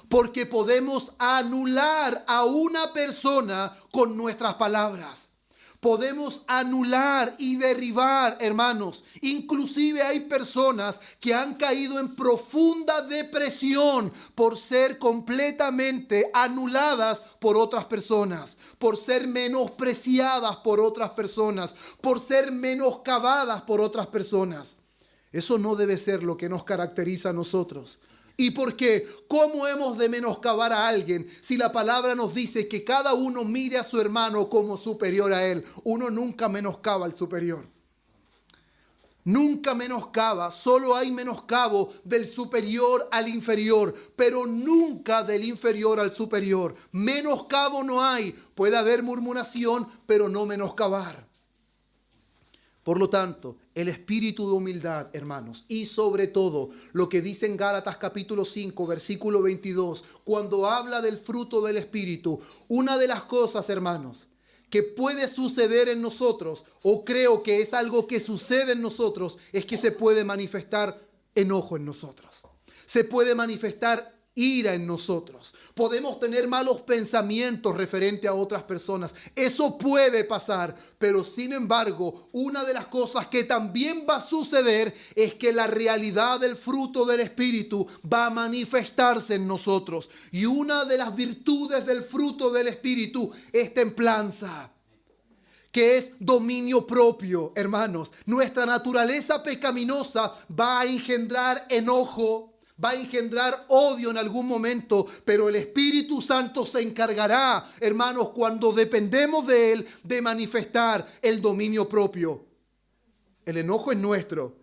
Porque podemos anular a una persona con nuestras palabras. Podemos anular y derribar, hermanos. Inclusive hay personas que han caído en profunda depresión por ser completamente anuladas por otras personas, por ser menospreciadas por otras personas, por ser menoscabadas por otras personas. Eso no debe ser lo que nos caracteriza a nosotros. ¿Y por qué? ¿Cómo hemos de menoscabar a alguien si la palabra nos dice que cada uno mire a su hermano como superior a él? Uno nunca menoscaba al superior. Nunca menoscaba, solo hay menoscabo del superior al inferior, pero nunca del inferior al superior. Menoscabo no hay, puede haber murmuración, pero no menoscabar. Por lo tanto, el espíritu de humildad, hermanos, y sobre todo lo que dice en Gálatas capítulo 5, versículo 22, cuando habla del fruto del espíritu, una de las cosas, hermanos, que puede suceder en nosotros, o creo que es algo que sucede en nosotros, es que se puede manifestar enojo en nosotros. Se puede manifestar ira en nosotros. Podemos tener malos pensamientos referente a otras personas. Eso puede pasar, pero sin embargo, una de las cosas que también va a suceder es que la realidad del fruto del Espíritu va a manifestarse en nosotros. Y una de las virtudes del fruto del Espíritu es templanza. que es dominio propio, hermanos. Nuestra naturaleza pecaminosa va a engendrar enojo, va a engendrar odio en algún momento, pero el Espíritu Santo se encargará, hermanos, cuando dependemos de Él, de manifestar el dominio propio. El enojo es nuestro.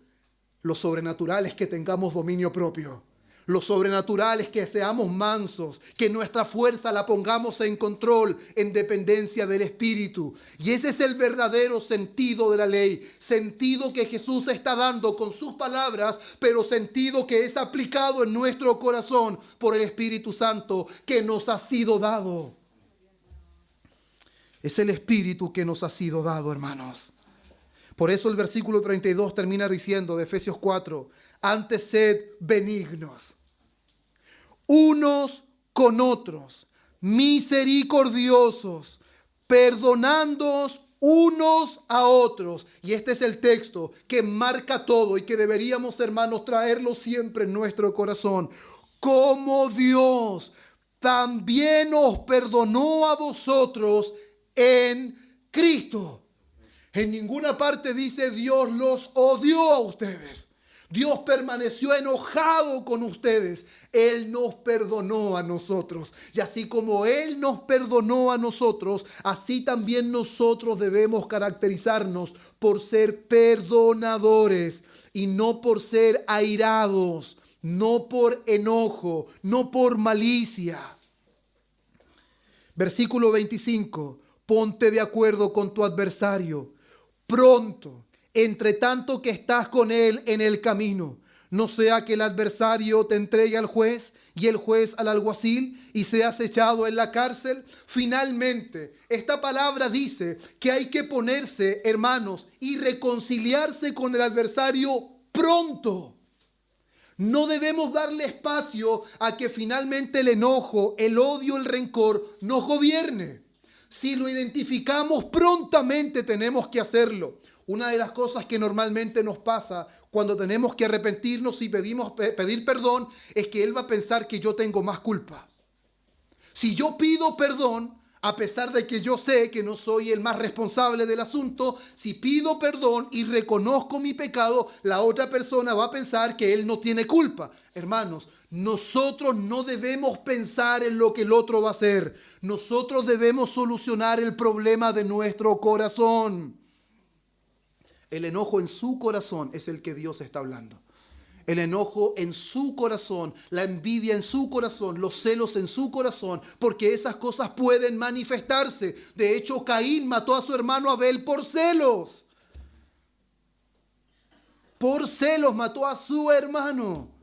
Lo sobrenatural es que tengamos dominio propio. Lo sobrenatural es que seamos mansos, que nuestra fuerza la pongamos en control, en dependencia del Espíritu. Y ese es el verdadero sentido de la ley. Sentido que Jesús está dando con sus palabras, pero sentido que es aplicado en nuestro corazón por el Espíritu Santo que nos ha sido dado. Es el Espíritu que nos ha sido dado, hermanos. Por eso el versículo 32 termina diciendo de Efesios 4, antes sed benignos, unos con otros, misericordiosos, perdonándoos unos a otros. Y este es el texto que marca todo y que deberíamos, hermanos, traerlo siempre en nuestro corazón. Como Dios también os perdonó a vosotros en Cristo. En ninguna parte dice Dios los odió a ustedes. Dios permaneció enojado con ustedes. Él nos perdonó a nosotros. Y así como Él nos perdonó a nosotros, así también nosotros debemos caracterizarnos por ser perdonadores y no por ser airados, no por enojo, no por malicia. Versículo 25. Ponte de acuerdo con tu adversario pronto, entre tanto que estás con él en el camino. No sea que el adversario te entregue al juez y el juez al alguacil y seas echado en la cárcel. Finalmente, esta palabra dice que hay que ponerse, hermanos, y reconciliarse con el adversario pronto. No debemos darle espacio a que finalmente el enojo, el odio, el rencor nos gobierne. Si lo identificamos prontamente, tenemos que hacerlo. Una de las cosas que normalmente nos pasa cuando tenemos que arrepentirnos y pedir perdón es que Él va a pensar que yo tengo más culpa. Si yo pido perdón, a pesar de que yo sé que no soy el más responsable del asunto, si pido perdón y reconozco mi pecado, la otra persona va a pensar que él no tiene culpa. Hermanos, nosotros no debemos pensar en lo que el otro va a hacer. Nosotros debemos solucionar el problema de nuestro corazón. El enojo en su corazón es el que Dios está hablando. El enojo en su corazón, la envidia en su corazón, los celos en su corazón, porque esas cosas pueden manifestarse. De hecho, Caín mató a su hermano Abel por celos. Por celos mató a su hermano.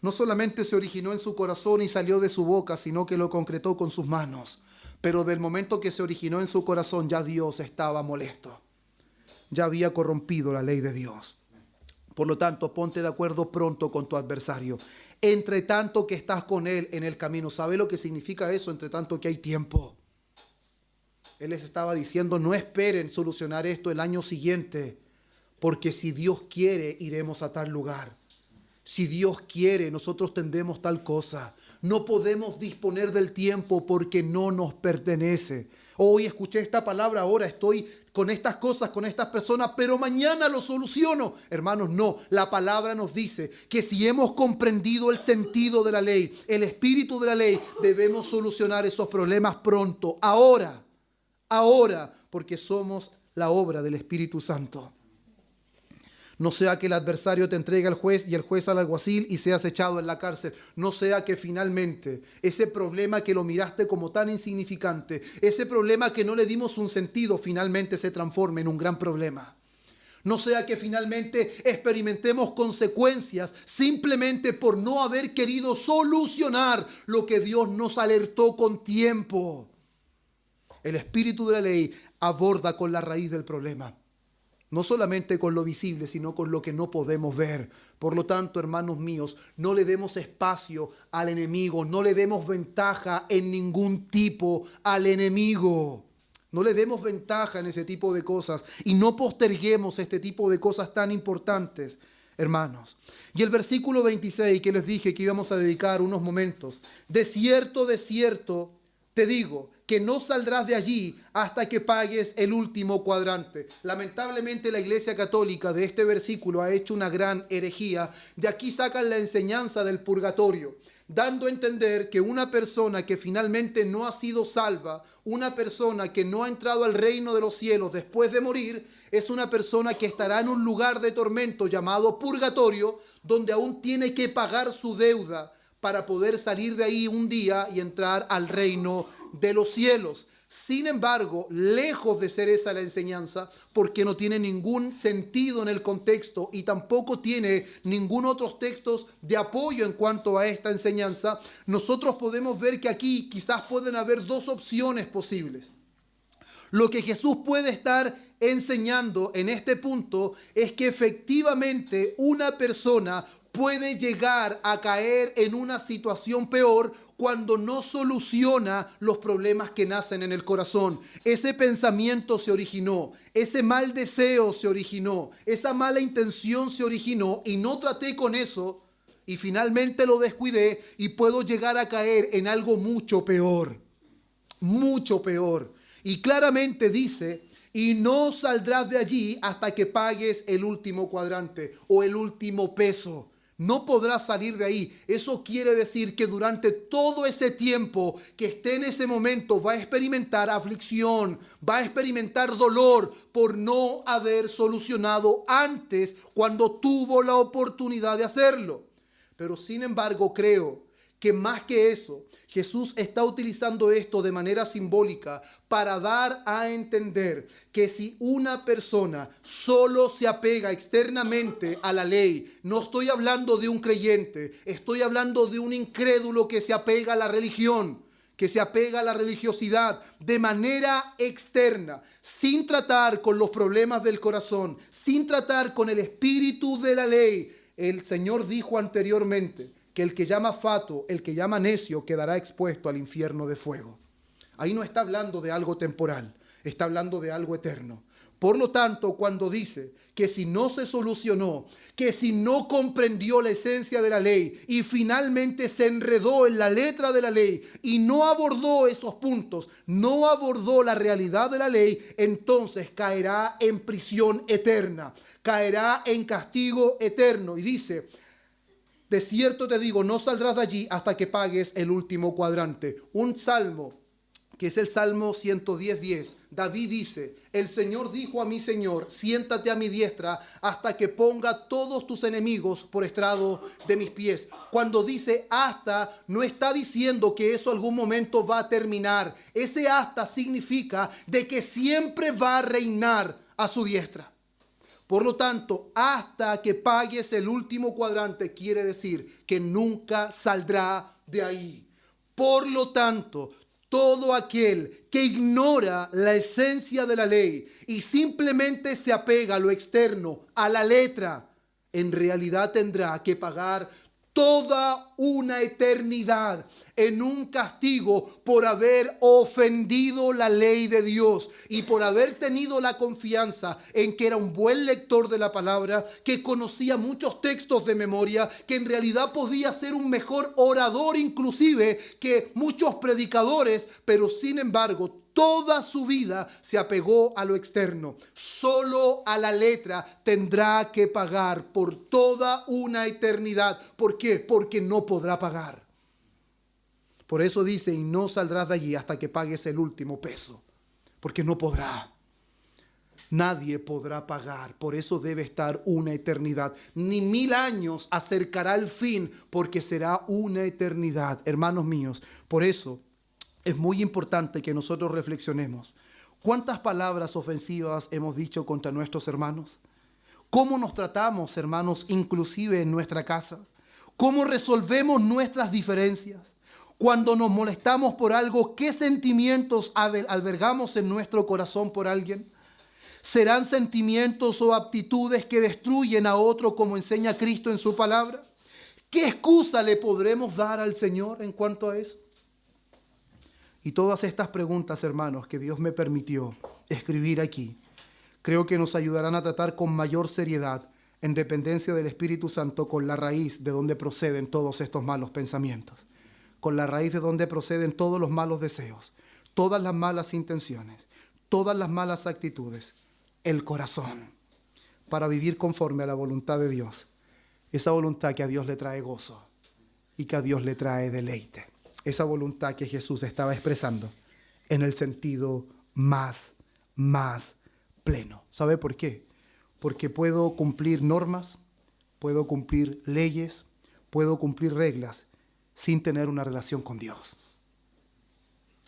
No solamente se originó en su corazón y salió de su boca, sino que lo concretó con sus manos. Pero del momento que se originó en su corazón, ya Dios estaba molesto. Ya había corrompido la ley de Dios. Por lo tanto, ponte de acuerdo pronto con tu adversario. Entre tanto que estás con él en el camino. ¿Sabe lo que significa eso? Entre tanto que hay tiempo. Él les estaba diciendo, no esperen solucionar esto el año siguiente, porque si Dios quiere, iremos a tal lugar. Si Dios quiere, nosotros tendremos tal cosa. No podemos disponer del tiempo porque no nos pertenece. Hoy escuché esta palabra, ahora estoy con estas cosas, con estas personas, pero mañana lo soluciono. Hermanos, no. La palabra nos dice que si hemos comprendido el sentido de la ley, el espíritu de la ley, debemos solucionar esos problemas pronto, ahora, porque somos la obra del Espíritu Santo. No sea que el adversario te entregue al juez y el juez al alguacil y seas echado en la cárcel. No sea que finalmente ese problema que lo miraste como tan insignificante, ese problema que no le dimos un sentido, finalmente se transforme en un gran problema. No sea que finalmente experimentemos consecuencias simplemente por no haber querido solucionar lo que Dios nos alertó con tiempo. El espíritu de la ley aborda con la raíz del problema. No solamente con lo visible, sino con lo que no podemos ver. Por lo tanto, hermanos míos, no le demos espacio al enemigo, no le demos ventaja en ningún tipo al enemigo. No le demos ventaja en ese tipo de cosas y no posterguemos este tipo de cosas tan importantes, hermanos. Y el versículo 26 que les dije que íbamos a dedicar unos momentos. De cierto, te digo que no saldrás de allí hasta que pagues el último cuadrante. Lamentablemente la Iglesia Católica de este versículo ha hecho una gran herejía. De aquí sacan la enseñanza del purgatorio, dando a entender que una persona que finalmente no ha sido salva, una persona que no ha entrado al reino de los cielos después de morir, es una persona que estará en un lugar de tormento llamado purgatorio, donde aún tiene que pagar su deuda para poder salir de ahí un día y entrar al reino de los cielos. Sin embargo, lejos de ser esa la enseñanza, porque no tiene ningún sentido en el contexto y tampoco tiene ningún otro texto de apoyo en cuanto a esta enseñanza, nosotros podemos ver que aquí quizás pueden haber dos opciones posibles. Lo que Jesús puede estar enseñando en este punto es que efectivamente una persona puede llegar a caer en una situación peor cuando no soluciona los problemas que nacen en el corazón. Ese pensamiento se originó, ese mal deseo se originó, esa mala intención se originó y no traté con eso y finalmente lo descuidé y puedo llegar a caer en algo mucho peor, mucho peor. Y claramente dice: y no saldrás de allí hasta que pagues el último cuadrante o el último peso. No podrás salir de ahí. Eso quiere decir que durante todo ese tiempo que esté en ese momento va a experimentar aflicción, va a experimentar dolor por no haber solucionado antes cuando tuvo la oportunidad de hacerlo. Pero sin embargo creo que más que eso, Jesús está utilizando esto de manera simbólica para dar a entender que si una persona solo se apega externamente a la ley, no estoy hablando de un creyente, estoy hablando de un incrédulo que se apega a la religión, que se apega a la religiosidad de manera externa, sin tratar con los problemas del corazón, sin tratar con el espíritu de la ley. El Señor dijo anteriormente que el que llama fatuo, el que llama necio, quedará expuesto al infierno de fuego. Ahí no está hablando de algo temporal, está hablando de algo eterno. Por lo tanto, cuando dice que si no se solucionó, que si no comprendió la esencia de la ley y finalmente se enredó en la letra de la ley y no abordó esos puntos, no abordó la realidad de la ley, entonces caerá en prisión eterna, caerá en castigo eterno. Y dice: de cierto te digo, no saldrás de allí hasta que pagues el último cuadrante. Un salmo, que es el Salmo 110:10. David dice: el Señor dijo a mi Señor, siéntate a mi diestra hasta que ponga todos tus enemigos por estrado de mis pies. Cuando dice hasta, no está diciendo que eso algún momento va a terminar. Ese hasta significa de que siempre va a reinar a su diestra. Por lo tanto, hasta que pagues el último cuadrante quiere decir que nunca saldrá de ahí. Por lo tanto, todo aquel que ignora la esencia de la ley y simplemente se apega a lo externo, a la letra, en realidad tendrá que pagar toda una eternidad en un castigo por haber ofendido la ley de Dios y por haber tenido la confianza en que era un buen lector de la palabra, que conocía muchos textos de memoria, que en realidad podía ser un mejor orador inclusive que muchos predicadores, pero sin embargo toda su vida se apegó a lo externo, solo a la letra. Tendrá que pagar por toda una eternidad. ¿Por qué? Porque no podrá pagar. Por eso dice: y no saldrás de allí hasta que pagues el último peso, porque no podrá. Nadie podrá pagar, por eso debe estar una eternidad. Ni 1000 años acercará el fin, porque será una eternidad. Hermanos míos, por eso es muy importante que nosotros reflexionemos. ¿Cuántas palabras ofensivas hemos dicho contra nuestros hermanos? ¿Cómo nos tratamos, hermanos, inclusive en nuestra casa? ¿Cómo resolvemos nuestras diferencias? Cuando nos molestamos por algo, ¿qué sentimientos albergamos en nuestro corazón por alguien? ¿Serán sentimientos o aptitudes que destruyen a otro como enseña Cristo en su palabra? ¿Qué excusa le podremos dar al Señor en cuanto a eso? Y todas estas preguntas, hermanos, que Dios me permitió escribir aquí, creo que nos ayudarán a tratar con mayor seriedad, en dependencia del Espíritu Santo, con la raíz de donde proceden todos estos malos pensamientos. con la raíz de donde proceden todos los malos deseos, todas las malas intenciones, todas las malas actitudes, el corazón, para vivir conforme a la voluntad de Dios. Esa voluntad que a Dios le trae gozo y que a Dios le trae deleite. Esa voluntad que Jesús estaba expresando en el sentido más pleno. ¿Sabe por qué? Porque puedo cumplir normas, puedo cumplir leyes, puedo cumplir reglas sin tener una relación con Dios.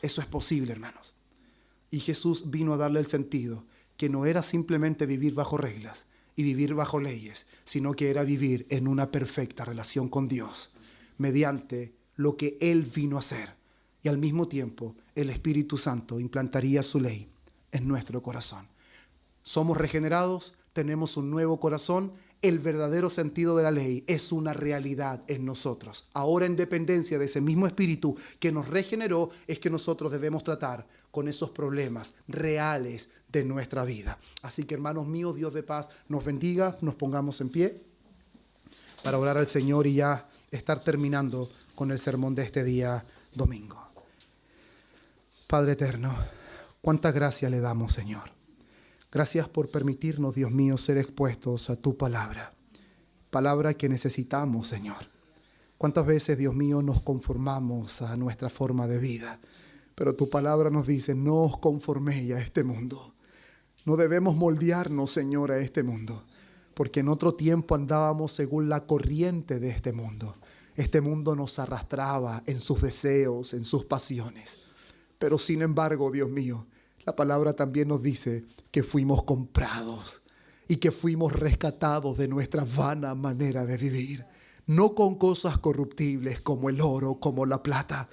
Eso es posible, hermanos. Y Jesús vino a darle el sentido que no era simplemente vivir bajo reglas y vivir bajo leyes, sino que era vivir en una perfecta relación con Dios, mediante lo que Él vino a hacer. Y al mismo tiempo, el Espíritu Santo implantaría su ley en nuestro corazón. Somos regenerados, tenemos un nuevo corazón. El verdadero sentido de la ley es una realidad en nosotros. Ahora, en dependencia de ese mismo Espíritu que nos regeneró, es que nosotros debemos tratar con esos problemas reales de nuestra vida. Así que, hermanos míos, Dios de paz nos bendiga. Nos pongamos en pie para orar al Señor y ya estar terminando con el sermón de este día domingo. Padre eterno, cuánta gracia le damos, Señor. Gracias por permitirnos, Dios mío, ser expuestos a tu palabra. Palabra que necesitamos, Señor. Cuántas veces, Dios mío, nos conformamos a nuestra forma de vida. Pero tu palabra nos dice, no os conforméis a este mundo. No debemos moldearnos, Señor, a este mundo. Porque en otro tiempo andábamos según la corriente de este mundo. Este mundo nos arrastraba en sus deseos, en sus pasiones. Pero sin embargo, Dios mío, la palabra también nos dice que fuimos comprados y que fuimos rescatados de nuestra vana manera de vivir. No con cosas corruptibles como el oro, como la plata,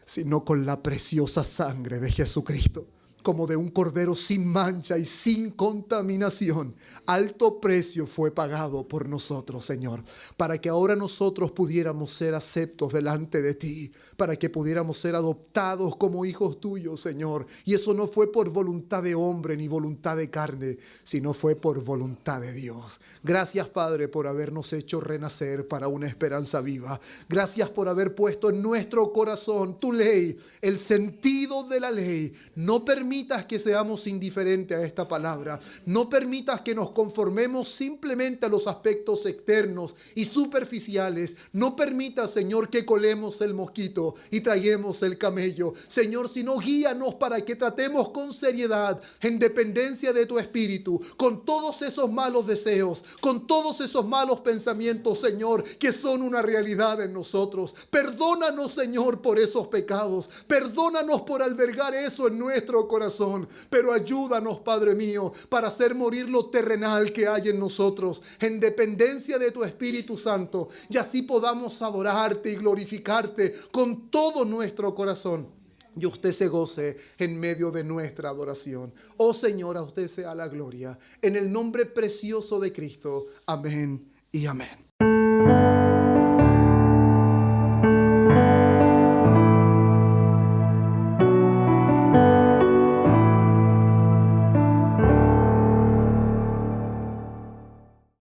sino con la preciosa sangre de Jesucristo, como de un cordero sin mancha y sin contaminación. Alto precio fue pagado por nosotros, Señor, para que ahora nosotros pudiéramos ser aceptos delante de ti, para que pudiéramos ser adoptados como hijos tuyos, Señor. Y eso no fue por voluntad de hombre ni voluntad de carne, sino fue por voluntad de Dios. Gracias, Padre, por habernos hecho renacer para una esperanza viva. Gracias por haber puesto en nuestro corazón tu ley, el sentido de la ley. No permitas que seamos indiferentes a esta palabra. No permitas que nos conformemos simplemente a los aspectos externos y superficiales. No permitas, Señor, que colemos el mosquito y traguemos el camello. Señor, sino guíanos para que tratemos con seriedad, en dependencia de tu Espíritu, con todos esos malos deseos, con todos esos malos pensamientos, Señor, que son una realidad en nosotros. Perdónanos, Señor, por esos pecados. Perdónanos por albergar eso en nuestro corazón. Pero ayúdanos, Padre mío, para hacer morir lo terrenal que hay en nosotros, en dependencia de tu Espíritu Santo, y así podamos adorarte y glorificarte con todo nuestro corazón. Y usted se goce en medio de nuestra adoración. Oh Señor, a usted sea la gloria. En el nombre precioso de Cristo. Amén y amén.